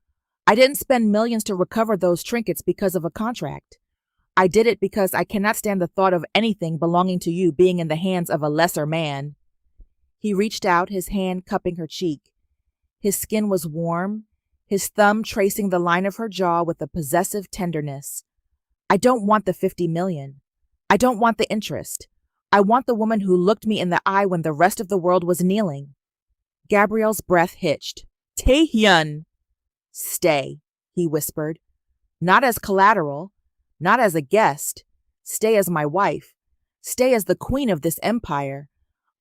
S1: I didn't spend millions to recover those trinkets because of a contract. I did it because I cannot stand the thought of anything belonging to you being in the hands of a lesser man." He reached out, his hand cupping her cheek. His skin was warm, his thumb tracing the line of her jaw with a possessive tenderness. "I don't want the 50 million. I don't want the interest. I want the woman who looked me in the eye when the rest of the world was kneeling." Gabrielle's breath hitched. "Tae-hyun!" "Stay," he whispered. "Not as collateral, not as a guest. Stay as my wife. Stay as the queen of this empire.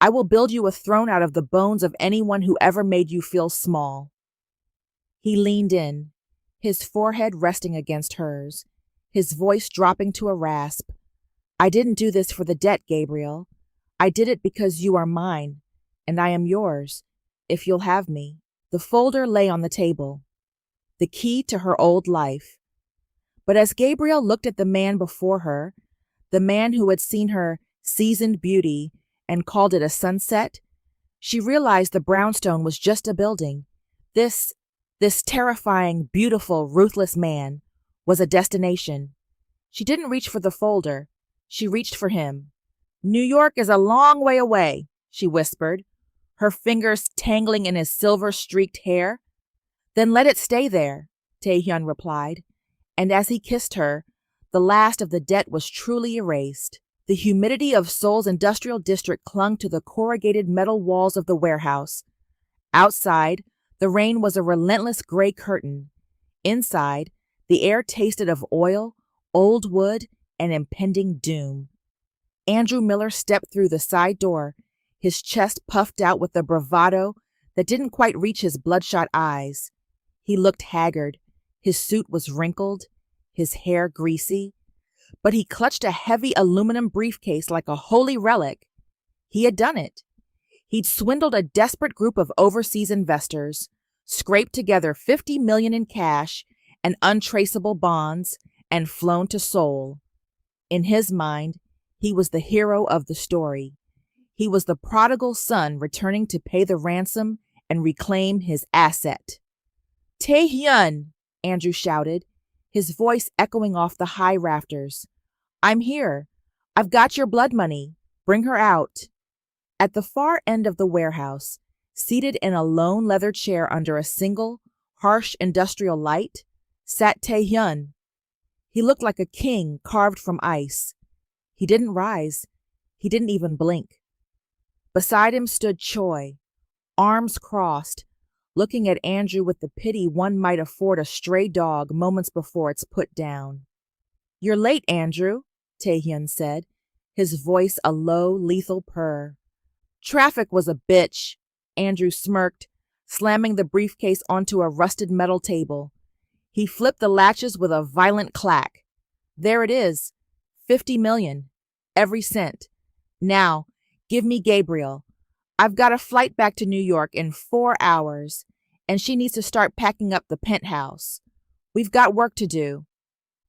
S1: I will build you a throne out of the bones of anyone who ever made you feel small." He leaned in, his forehead resting against hers, his voice dropping to a rasp. "I didn't do this for the debt, Gabrielle. I did it because you are mine, and I am yours, if you'll have me." The folder lay on the table, the key to her old life. But as Gabrielle looked at the man before her, the man who had seen her seasoned beauty and called it a sunset, she realized the brownstone was just a building. This terrifying, beautiful, ruthless man was a destination. She didn't reach for the folder. She reached for him. New York is a long way away, she whispered, her fingers tangling in his silver-streaked hair. Then let it stay there, Taehyun replied, and as he kissed her, the last of the debt was truly erased. The humidity of Seoul's industrial district clung to the corrugated metal walls of the warehouse. Outside, the rain was a relentless gray curtain. Inside, the air tasted of oil, old wood, and impending doom. Andrew Miller stepped through the side door, his chest puffed out with a bravado that didn't quite reach his bloodshot eyes. He looked haggard. His suit was wrinkled, his hair greasy, but he clutched a heavy aluminum briefcase like a holy relic. He had done it. He'd swindled a desperate group of overseas investors, scraped together $50 million in cash and untraceable bonds, and flown to Seoul. In his mind, he was the hero of the story. He was the prodigal son returning to pay the ransom and reclaim his asset. Taehyun, Andrew shouted, his voice echoing off the high rafters. I'm here. I've got your blood money. Bring her out. At the far end of the warehouse, seated in a lone leather chair under a single, harsh industrial light, sat Taehyun. He looked like a king carved from ice. He didn't rise. He didn't even blink. Beside him stood Choi, arms crossed, looking at Andrew with the pity one might afford a stray dog moments before it's put down. You're late, Andrew, Taehyun said, his voice a low, lethal purr. Traffic was a bitch, Andrew smirked, slamming the briefcase onto a rusted metal table. He flipped the latches with a violent clack. There it is, $50 million, every cent. Now, give me Gabrielle. I've got a flight back to New York in 4 hours, and she needs to start packing up the penthouse. We've got work to do.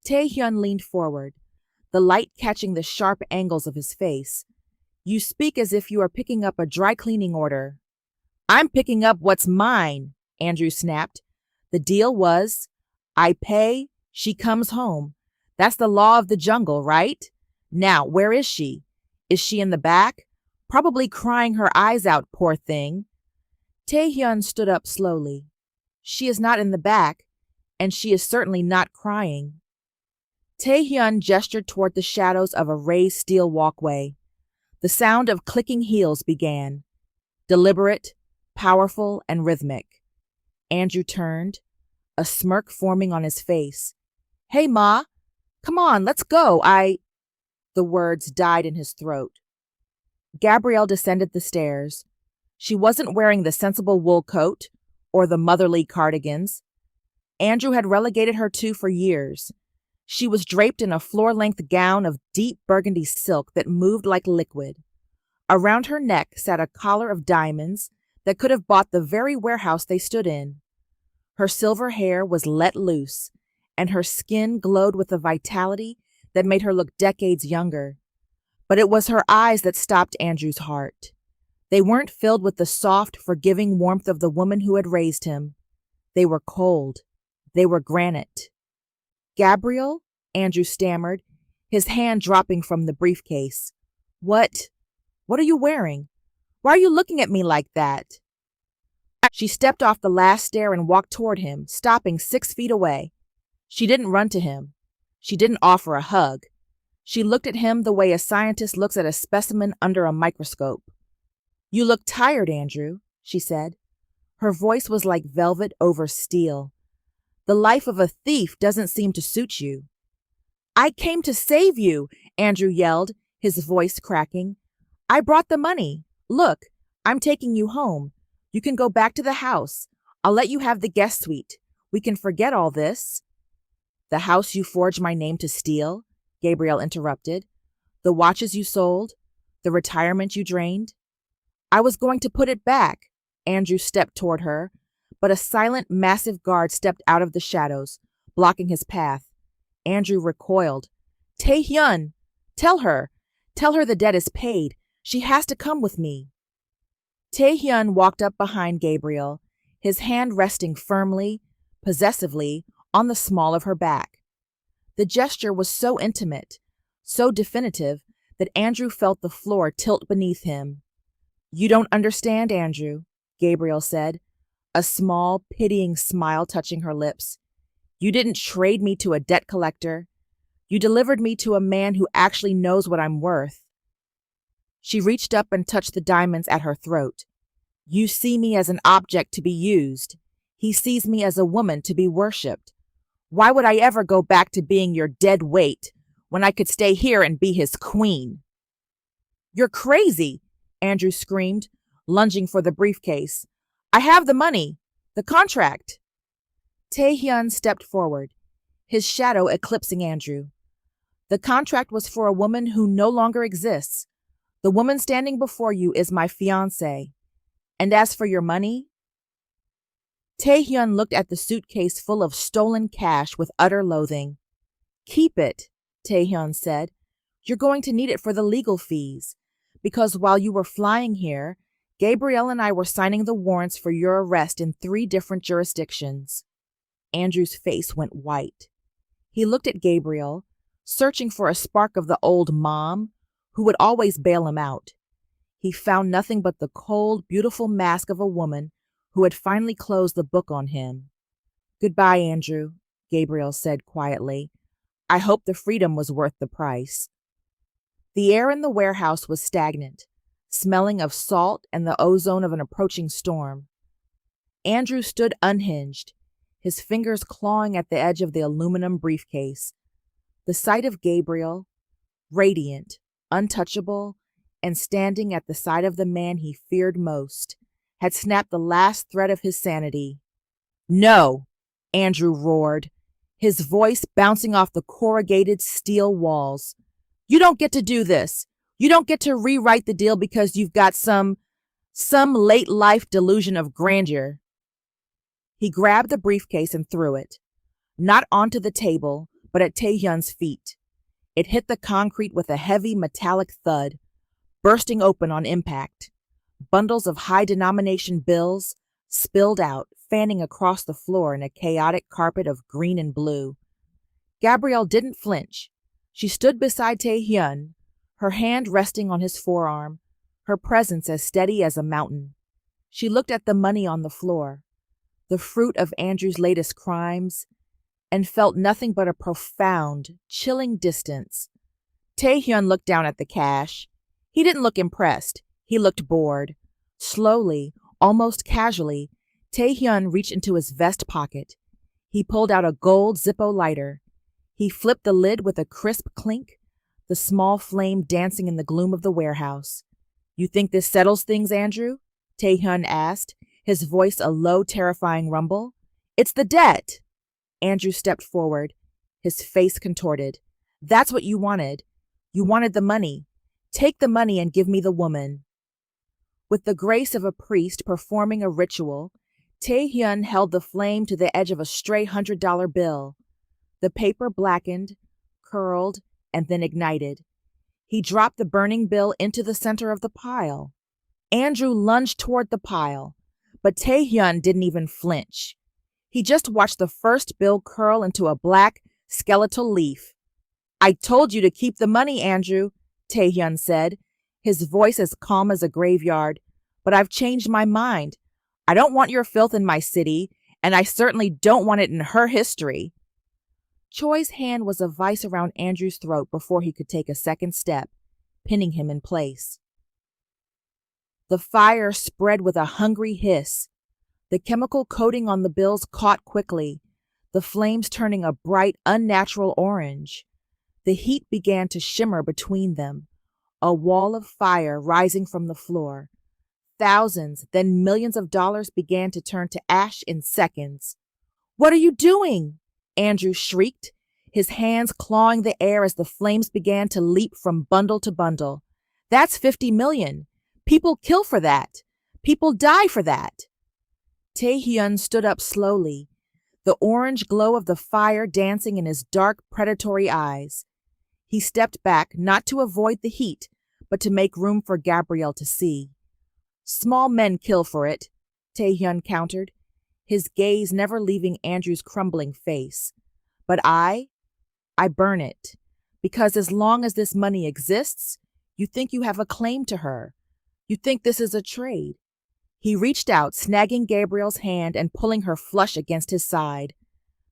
S1: Taehyun leaned forward, the light catching the sharp angles of his face. You speak as if you are picking up a dry cleaning order. I'm picking up what's mine, Andrew snapped. The deal was, I pay, she comes home. That's the law of the jungle, right? Now, where is she? Is she in the back? Probably crying her eyes out, poor thing. Taehyun stood up slowly. She is not in the back, and she is certainly not crying. Taehyun gestured toward the shadows of a raised steel walkway. The sound of clicking heels began, deliberate, powerful, and rhythmic. Andrew turned, a smirk forming on his face. Hey, Ma, come on, let's go. The words died in his throat. Gabrielle descended the stairs. She wasn't wearing the sensible wool coat or the motherly cardigans Andrew had relegated her to for years. She was draped in a floor-length gown of deep burgundy silk that moved like liquid. Around her neck sat a collar of diamonds that could have bought the very warehouse they stood in. Her silver hair was let loose, and her skin glowed with a vitality that made her look decades younger. But it was her eyes that stopped Andrew's heart. They weren't filled with the soft, forgiving warmth of the woman who had raised him. They were cold. They were granite. Gabrielle? Andrew stammered, his hand dropping from the briefcase. What are you wearing? Why are you looking at me like that? She stepped off the last stair and walked toward him, stopping 6 feet away. She didn't run to him. She didn't offer a hug. She looked at him the way a scientist looks at a specimen under a microscope. You look tired, Andrew, she said. Her voice was like velvet over steel. The life of a thief doesn't seem to suit you. I came to save you, Andrew yelled, his voice cracking. I brought the money. Look, I'm taking you home. You can go back to the house. I'll let you have the guest suite. We can forget all this. The house you forged my name to steal? Gabrielle interrupted. The watches you sold? The retirement you drained? I was going to put it back. Andrew stepped toward her, but a silent, massive guard stepped out of the shadows, blocking his path. Andrew recoiled. Taehyun, tell her the debt is paid. She has to come with me. Taehyun walked up behind Gabrielle, his hand resting firmly, possessively, on the small of her back. The gesture was so intimate, so definitive, that Andrew felt the floor tilt beneath him. "You don't understand, Andrew," Gabrielle said, a small, pitying smile touching her lips. "You didn't trade me to a debt collector. You delivered me to a man who actually knows what I'm worth." She reached up and touched the diamonds at her throat. "You see me as an object to be used. He sees me as a woman to be worshipped. Why would I ever go back to being your dead weight when I could stay here and be his queen?" "You're crazy," Andrew screamed, lunging for the briefcase. "I have the money. The contract." Tae-hyun stepped forward, his shadow eclipsing Andrew. "The contract was for a woman who no longer exists. The woman standing before you is my fiancée. And as for your money?" Tae-hyun looked at the suitcase full of stolen cash with utter loathing. "Keep it," Tae-hyun said. "You're going to need it for the legal fees, because while you were flying here, Gabrielle and I were signing the warrants for your arrest in 3 different jurisdictions." Andrew's face went white. He looked at Gabrielle, searching for a spark of the old mom who would always bail him out. He found nothing but the cold, beautiful mask of a woman who had finally closed the book on him. "Goodbye, Andrew," Gabrielle said quietly. "I hope the freedom was worth the price." The air in the warehouse was stagnant, smelling of salt and the ozone of an approaching storm. Andrew stood unhinged, his fingers clawing at the edge of the aluminum briefcase. The sight of Gabrielle, radiant, untouchable, and standing at the side of the man he feared most, had snapped the last thread of his sanity. "No!" Andrew roared, his voice bouncing off the corrugated steel walls. "You don't get to do this. You don't get to rewrite the deal because you've got some late life delusion of grandeur." He grabbed the briefcase and threw it, not onto the table, but at Tae-hyun's feet. It hit the concrete with a heavy metallic thud, bursting open on impact. Bundles of high-denomination bills spilled out, fanning across the floor in a chaotic carpet of green and blue. Gabrielle didn't flinch. She stood beside Tae-hyun, her hand resting on his forearm, her presence as steady as a mountain. She looked at the money on the floor, the fruit of Andrew's latest crimes, and felt nothing but a profound, chilling distance. Tae-hyun looked down at the cash. He didn't look impressed. He looked bored. Slowly, almost casually, Tae-hyun reached into his vest pocket. He pulled out a gold Zippo lighter. He flipped the lid with a crisp clink, the small flame dancing in the gloom of the warehouse. "You think this settles things, Andrew?" Tae-hyun asked, his voice a low, terrifying rumble. "It's the debt." Andrew stepped forward, his face contorted. "That's what you wanted. You wanted the money. Take the money and give me the woman." With the grace of a priest performing a ritual, Tae-hyun held the flame to the edge of a stray $100 bill. The paper blackened, curled, and then ignited. He dropped the burning bill into the center of the pile. Andrew lunged toward the pile, but Tae-hyun didn't even flinch. He just watched the first bill curl into a black, skeletal leaf. "I told you to keep the money, Andrew," Tae-hyun said, his voice as calm as a graveyard. "But I've changed my mind. I don't want your filth in my city, and I certainly don't want it in her history." Choi's hand was a vice around Andrew's throat before he could take a second step, pinning him in place. The fire spread with a hungry hiss. The chemical coating on the bills caught quickly, the flames turning a bright, unnatural orange. The heat began to shimmer between them, a wall of fire rising from the floor. Thousands, then millions of dollars began to turn to ash in seconds. "What are you doing?" Andrew shrieked, his hands clawing the air as the flames began to leap from bundle to bundle. "That's 50 million. People kill for that. People die for that." Tae-hyun stood up slowly, the orange glow of the fire dancing in his dark, predatory eyes. He stepped back, not to avoid the heat, but to make room for Gabrielle to see. "Small men kill for it," Tae-hyun countered, his gaze never leaving Andrew's crumbling face. "But I I burn it. Because as long as this money exists, you think you have a claim to her. You think this is a trade. He reached out, snagging Gabrielle's hand and pulling her flush against his side.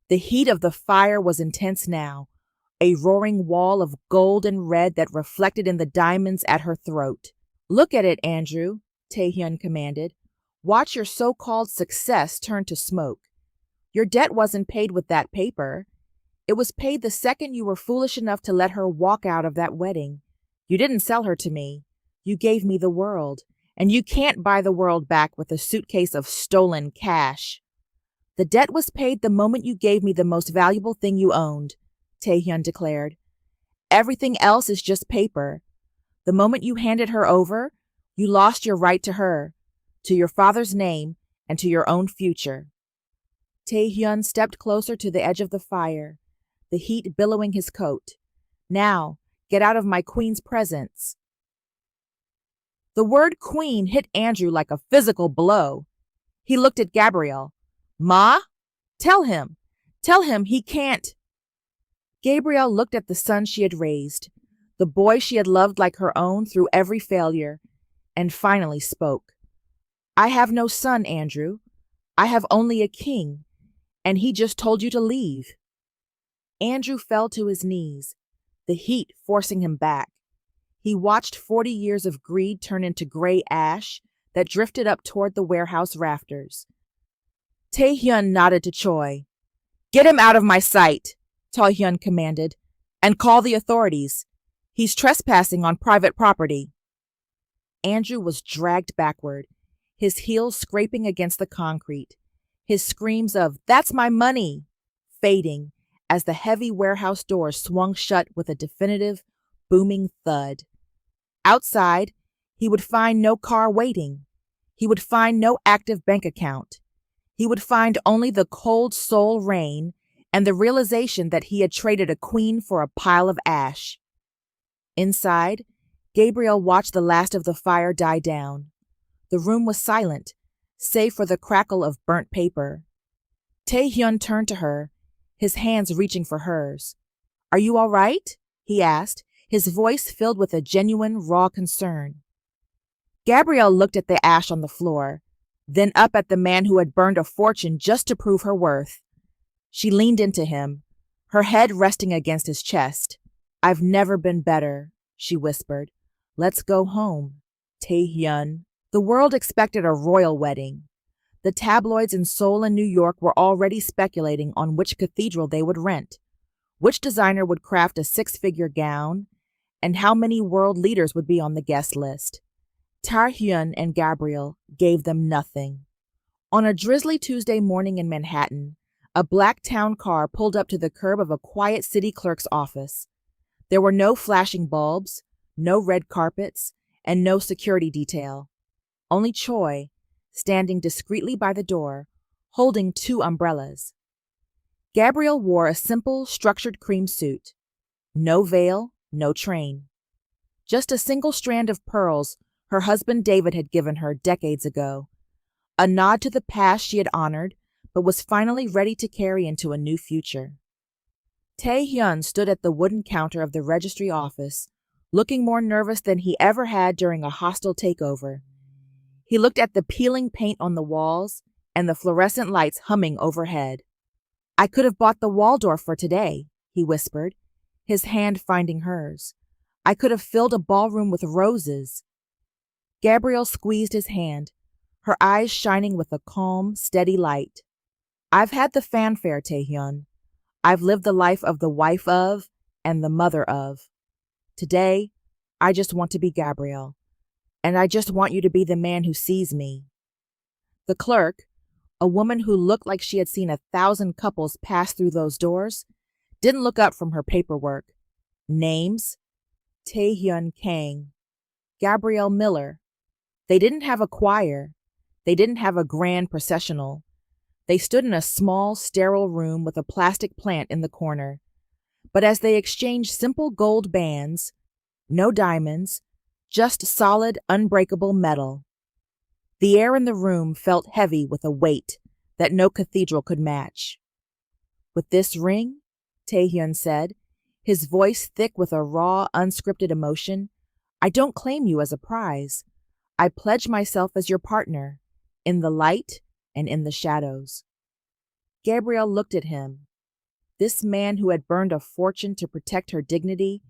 S1: The heat of the fire was intense now, a roaring wall of gold and red that reflected in the diamonds at her throat. Look at it, Andrew, Taehyun commanded. Watch your so-called success turn to smoke. Your debt wasn't paid with that paper. It was paid the second you were foolish enough to let her walk out of that wedding. You didn't sell her to me. You gave me the world, and you can't buy the world back with a suitcase of stolen cash. The debt was paid the moment you gave me the most valuable thing you owned, Taehyun declared. Everything else is just paper. The moment you handed her over, you lost your right to her, to your father's name, and to your own future. Taehyun stepped closer to the edge of the fire, the heat billowing his coat. Now, get out of my queen's presence. The word queen hit Andrew like a physical blow. He looked at Gabrielle. Ma? Tell him he can't. Gabrielle looked at the son she had raised, the boy she had loved like her own through every failure, and finally spoke. I have no son, Andrew. I have only a king, and he just told you to leave. Andrew fell to his knees, the heat forcing him back. He watched 40 years of greed turn into gray ash that drifted up toward the warehouse rafters. Taehyun nodded to Choi. Get him out of my sight, Taehyun commanded, and call the authorities. He's trespassing on private property. Andrew was dragged backward, his heels scraping against the concrete, his screams of, "That's my money," fading as the heavy warehouse doors swung shut with a definitive, booming thud. Outside, he would find no car waiting. He would find no active bank account. He would find only the cold soul rain and the realization that he had traded a queen for a pile of ash. Inside, Gabrielle watched the last of the fire die down. The room was silent, save for the crackle of burnt paper. Taehyun turned to her, his hands reaching for hers. Are you all right? He asked, his voice filled with a genuine, raw concern. Gabrielle looked at the ash on the floor, then up at the man who had burned a fortune just to prove her worth. She leaned into him, her head resting against his chest. I've never been better, she whispered. Let's go home, Taehyun. The world expected a royal wedding. The tabloids in Seoul and New York were already speculating on which cathedral they would rent, which designer would craft a six-figure gown, and how many world leaders would be on the guest list. Taehyun and Gabrielle gave them nothing. On a drizzly Tuesday morning in Manhattan, a black town car pulled up to the curb of a quiet city clerk's office. There were no flashing bulbs, no red carpets, and no security detail. Only Choi, standing discreetly by the door, holding 2 umbrellas. Gabrielle wore a simple, structured cream suit. No veil, no train. Just a single strand of pearls her husband David had given her decades ago. A nod to the past she had honored, but was finally ready to carry into a new future. Taehyun stood at the wooden counter of the registry office, looking more nervous than he ever had during a hostile takeover. He looked at the peeling paint on the walls and the fluorescent lights humming overhead. I could have bought the Waldorf for today, he whispered, his hand finding hers. I could have filled a ballroom with roses. Gabrielle squeezed his hand, her eyes shining with a calm, steady light. I've had the fanfare, Taehyun. I've lived the life of the wife of and the mother of. Today, I just want to be Gabrielle, and I just want you to be the man who sees me. The clerk, a woman who looked like she had seen 1,000 couples pass through those doors, didn't look up from her paperwork. Names? Taehyun Kang. Gabrielle Miller. They didn't have a choir. They didn't have a grand processional. They stood in a small, sterile room with a plastic plant in the corner. But as they exchanged simple gold bands, no diamonds, just solid, unbreakable metal. The air in the room felt heavy with a weight that no cathedral could match. With this ring, Taehyun said, his voice thick with a raw, unscripted emotion. I don't claim you as a prize. I pledge myself as your partner, in the light and in the shadows. Gabrielle looked at him, this man who had burned a fortune to protect her dignity,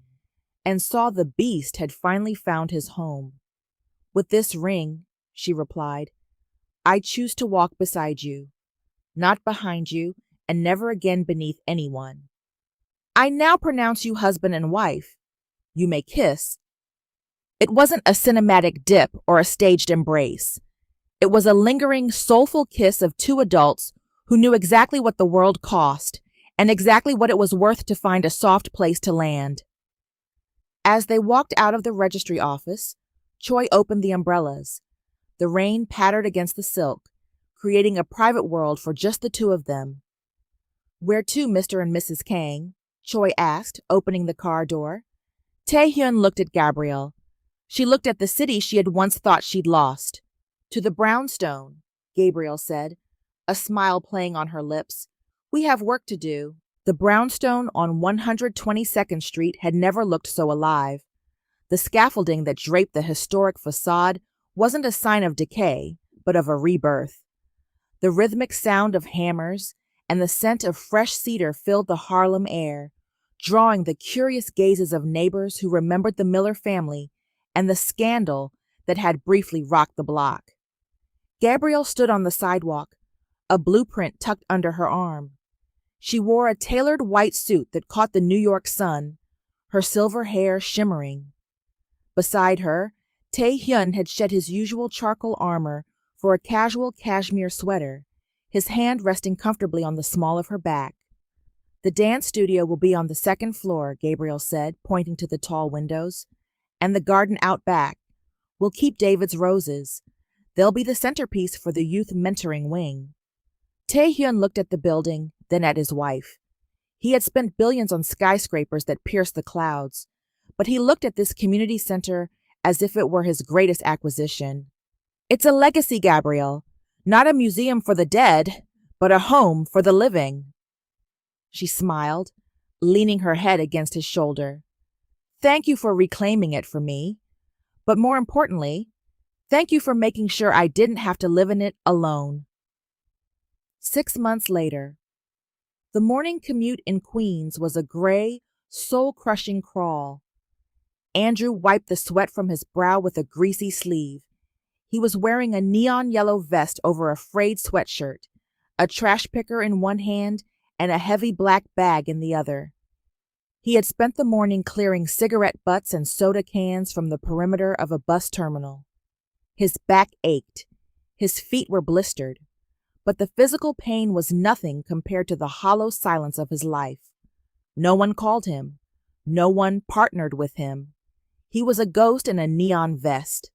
S1: and saw the beast had finally found his home. With this ring, she replied, I choose to walk beside you, not behind you, and never again beneath anyone. I now pronounce you husband and wife. You may kiss. It wasn't a cinematic dip or a staged embrace. It was a lingering, soulful kiss of two adults who knew exactly what the world cost and exactly what it was worth to find a soft place to land. As they walked out of the registry office, Choi opened the umbrellas. The rain pattered against the silk, creating a private world for just the two of them. Where to, Mr. and Mrs. Kang? Choi asked, opening the car door. Taehyun looked at Gabrielle. She looked at the city she had once thought she'd lost. To the brownstone, Gabrielle said, a smile playing on her lips. We have work to do. The brownstone on 122nd Street had never looked so alive. The scaffolding that draped the historic facade wasn't a sign of decay, but of a rebirth. The rhythmic sound of hammers and the scent of fresh cedar filled the Harlem air, drawing the curious gazes of neighbors who remembered the Miller family and the scandal that had briefly rocked the block. Gabrielle stood on the sidewalk, a blueprint tucked under her arm. She wore a tailored white suit that caught the New York sun, her silver hair shimmering. Beside her, Taehyun had shed his usual charcoal armor for a casual cashmere sweater, his hand resting comfortably on the small of her back. The dance studio will be on the second floor, Gabrielle said, pointing to the tall windows, and the garden out back. We'll keep David's roses. They'll be the centerpiece for the youth mentoring wing. Taehyun looked at the building, then at his wife. He had spent billions on skyscrapers that pierced the clouds, but he looked at this community center as if it were his greatest acquisition. It's a legacy, Gabrielle, not a museum for the dead, but a home for the living. She smiled, leaning her head against his shoulder. Thank you for reclaiming it for me. But more importantly, thank you for making sure I didn't have to live in it alone. 6 months later, the morning commute in Queens was a gray, soul-crushing crawl. Andrew wiped the sweat from his brow with a greasy sleeve. He was wearing a neon yellow vest over a frayed sweatshirt, a trash picker in one hand and a heavy black bag in the other. He had spent the morning clearing cigarette butts and soda cans from the perimeter of a bus terminal. His back ached. His feet were blistered. But the physical pain was nothing compared to the hollow silence of his life. No one called him. No one partnered with him. He was a ghost in a neon vest.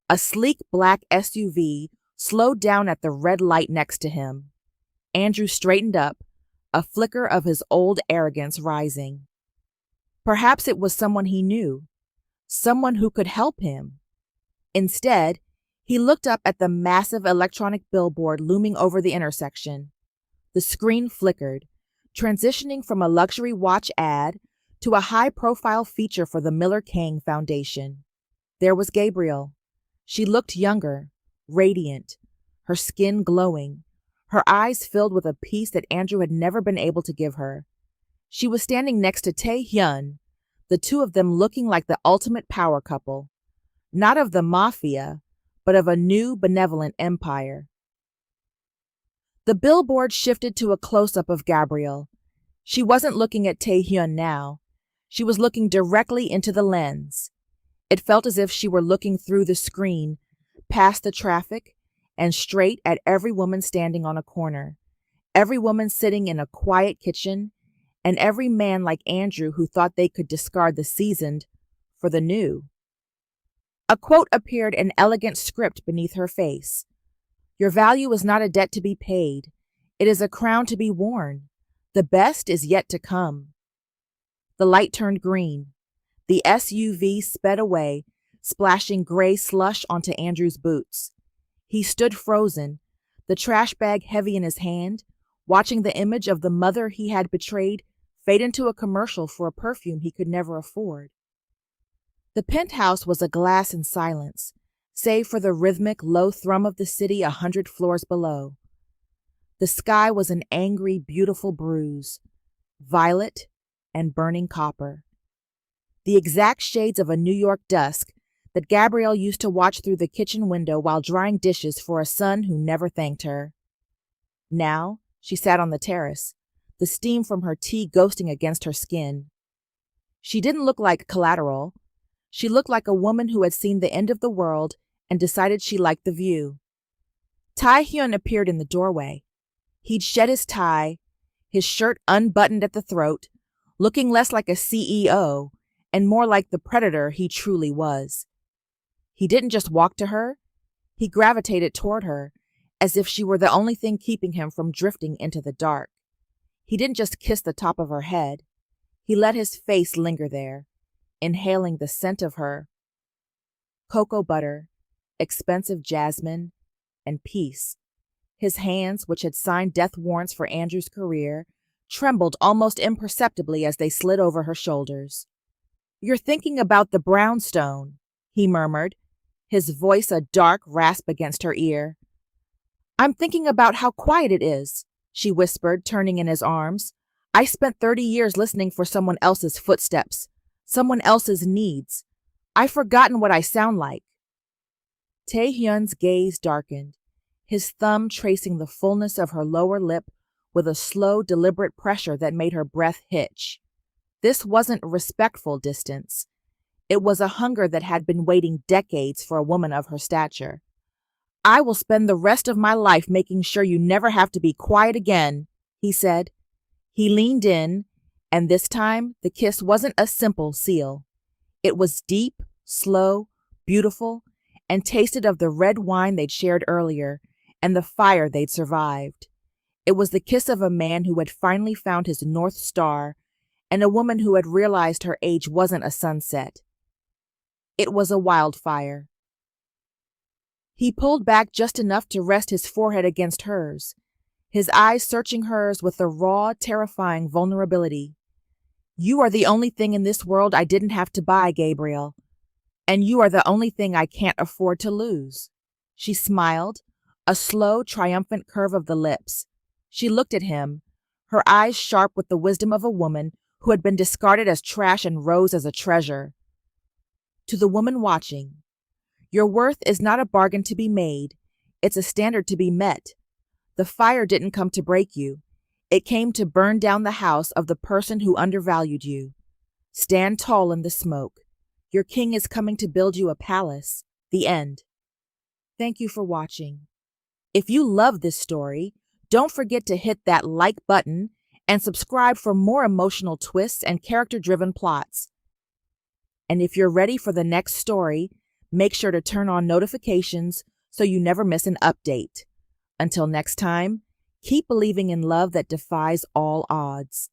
S1: A sleek black SUV slowed down at the red light next to him. Andrew straightened up, a flicker of his old arrogance rising. Perhaps it was someone he knew, someone who could help him. Instead, he looked up at the massive electronic billboard looming over the intersection. The screen flickered, transitioning from a luxury watch ad to a high-profile feature for the Miller Kang Foundation. There was Gabrielle. She looked younger, radiant, her skin glowing, her eyes filled with a peace that Andrew had never been able to give her. She was standing next to Taehyun, the two of them looking like the ultimate power couple, not of the mafia, but of a new benevolent empire. The billboard shifted to a close-up of Gabrielle. She wasn't looking at Taehyun now. She was looking directly into the lens. It felt as if she were looking through the screen, past the traffic, and straight at every woman standing on a corner, every woman sitting in a quiet kitchen, and every man like Andrew who thought they could discard the seasoned for the new. A quote appeared in elegant script beneath her face. Your value is not a debt to be paid. It is a crown to be worn. The best is yet to come. The light turned green. The SUV sped away, splashing gray slush onto Andrew's boots. He stood frozen, the trash bag heavy in his hand, watching the image of the mother he had betrayed fade into a commercial for a perfume he could never afford. The penthouse was a glass in silence, save for the rhythmic, low thrum of the city 100 floors below. The sky was an angry, beautiful bruise, violet and burning copper. The exact shades of a New York dusk that Gabrielle used to watch through the kitchen window while drying dishes for a son who never thanked her. Now, she sat on the terrace, the steam from her tea ghosting against her skin. She didn't look like Collateral. She looked like a woman who had seen the end of the world and decided she liked the view. Tae-hyun appeared in the doorway. He'd shed his tie, his shirt unbuttoned at the throat, looking less like a CEO and more like the predator he truly was. He didn't just walk to her, he gravitated toward her, as if she were the only thing keeping him from drifting into the dark. He didn't just kiss the top of her head, he let his face linger there, inhaling the scent of her. Cocoa butter, expensive jasmine, and peace. His hands, which had signed death warrants for Andrew's career, trembled almost imperceptibly as they slid over her shoulders. "You're thinking about the brownstone," he murmured, his voice a dark rasp against her ear. "I'm thinking about how quiet it is," she whispered, turning in his arms. "I spent 30 years listening for someone else's footsteps, someone else's needs. I've forgotten what I sound like." Tae-hyun's gaze darkened, his thumb tracing the fullness of her lower lip with a slow, deliberate pressure that made her breath hitch. This wasn't respectful distance. It was a hunger that had been waiting decades for a woman of her stature. "I will spend the rest of my life making sure you never have to be quiet again," he said. He leaned in, and this time the kiss wasn't a simple seal. It was deep, slow, beautiful, and tasted of the red wine they'd shared earlier and the fire they'd survived. It was the kiss of a man who had finally found his North Star and a woman who had realized her age wasn't a sunset. It was a wildfire. He pulled back just enough to rest his forehead against hers, his eyes searching hers with a raw, terrifying vulnerability. "You are the only thing in this world I didn't have to buy, Gabrielle, and you are the only thing I can't afford to lose." She smiled, a slow, triumphant curve of the lips. She looked at him, her eyes sharp with the wisdom of a woman who had been discarded as trash and rose as a treasure. To the woman watching, "Your worth is not a bargain to be made. It's a standard to be met. The fire didn't come to break you. It came to burn down the house of the person who undervalued you. Stand tall in the smoke. Your king is coming to build you a palace." The end. Thank you for watching. If you love this story, don't forget to hit that like button and subscribe for more emotional twists and character-driven plots. And if you're ready for the next story, make sure to turn on notifications so you never miss an update. Until next time, keep believing in love that defies all odds.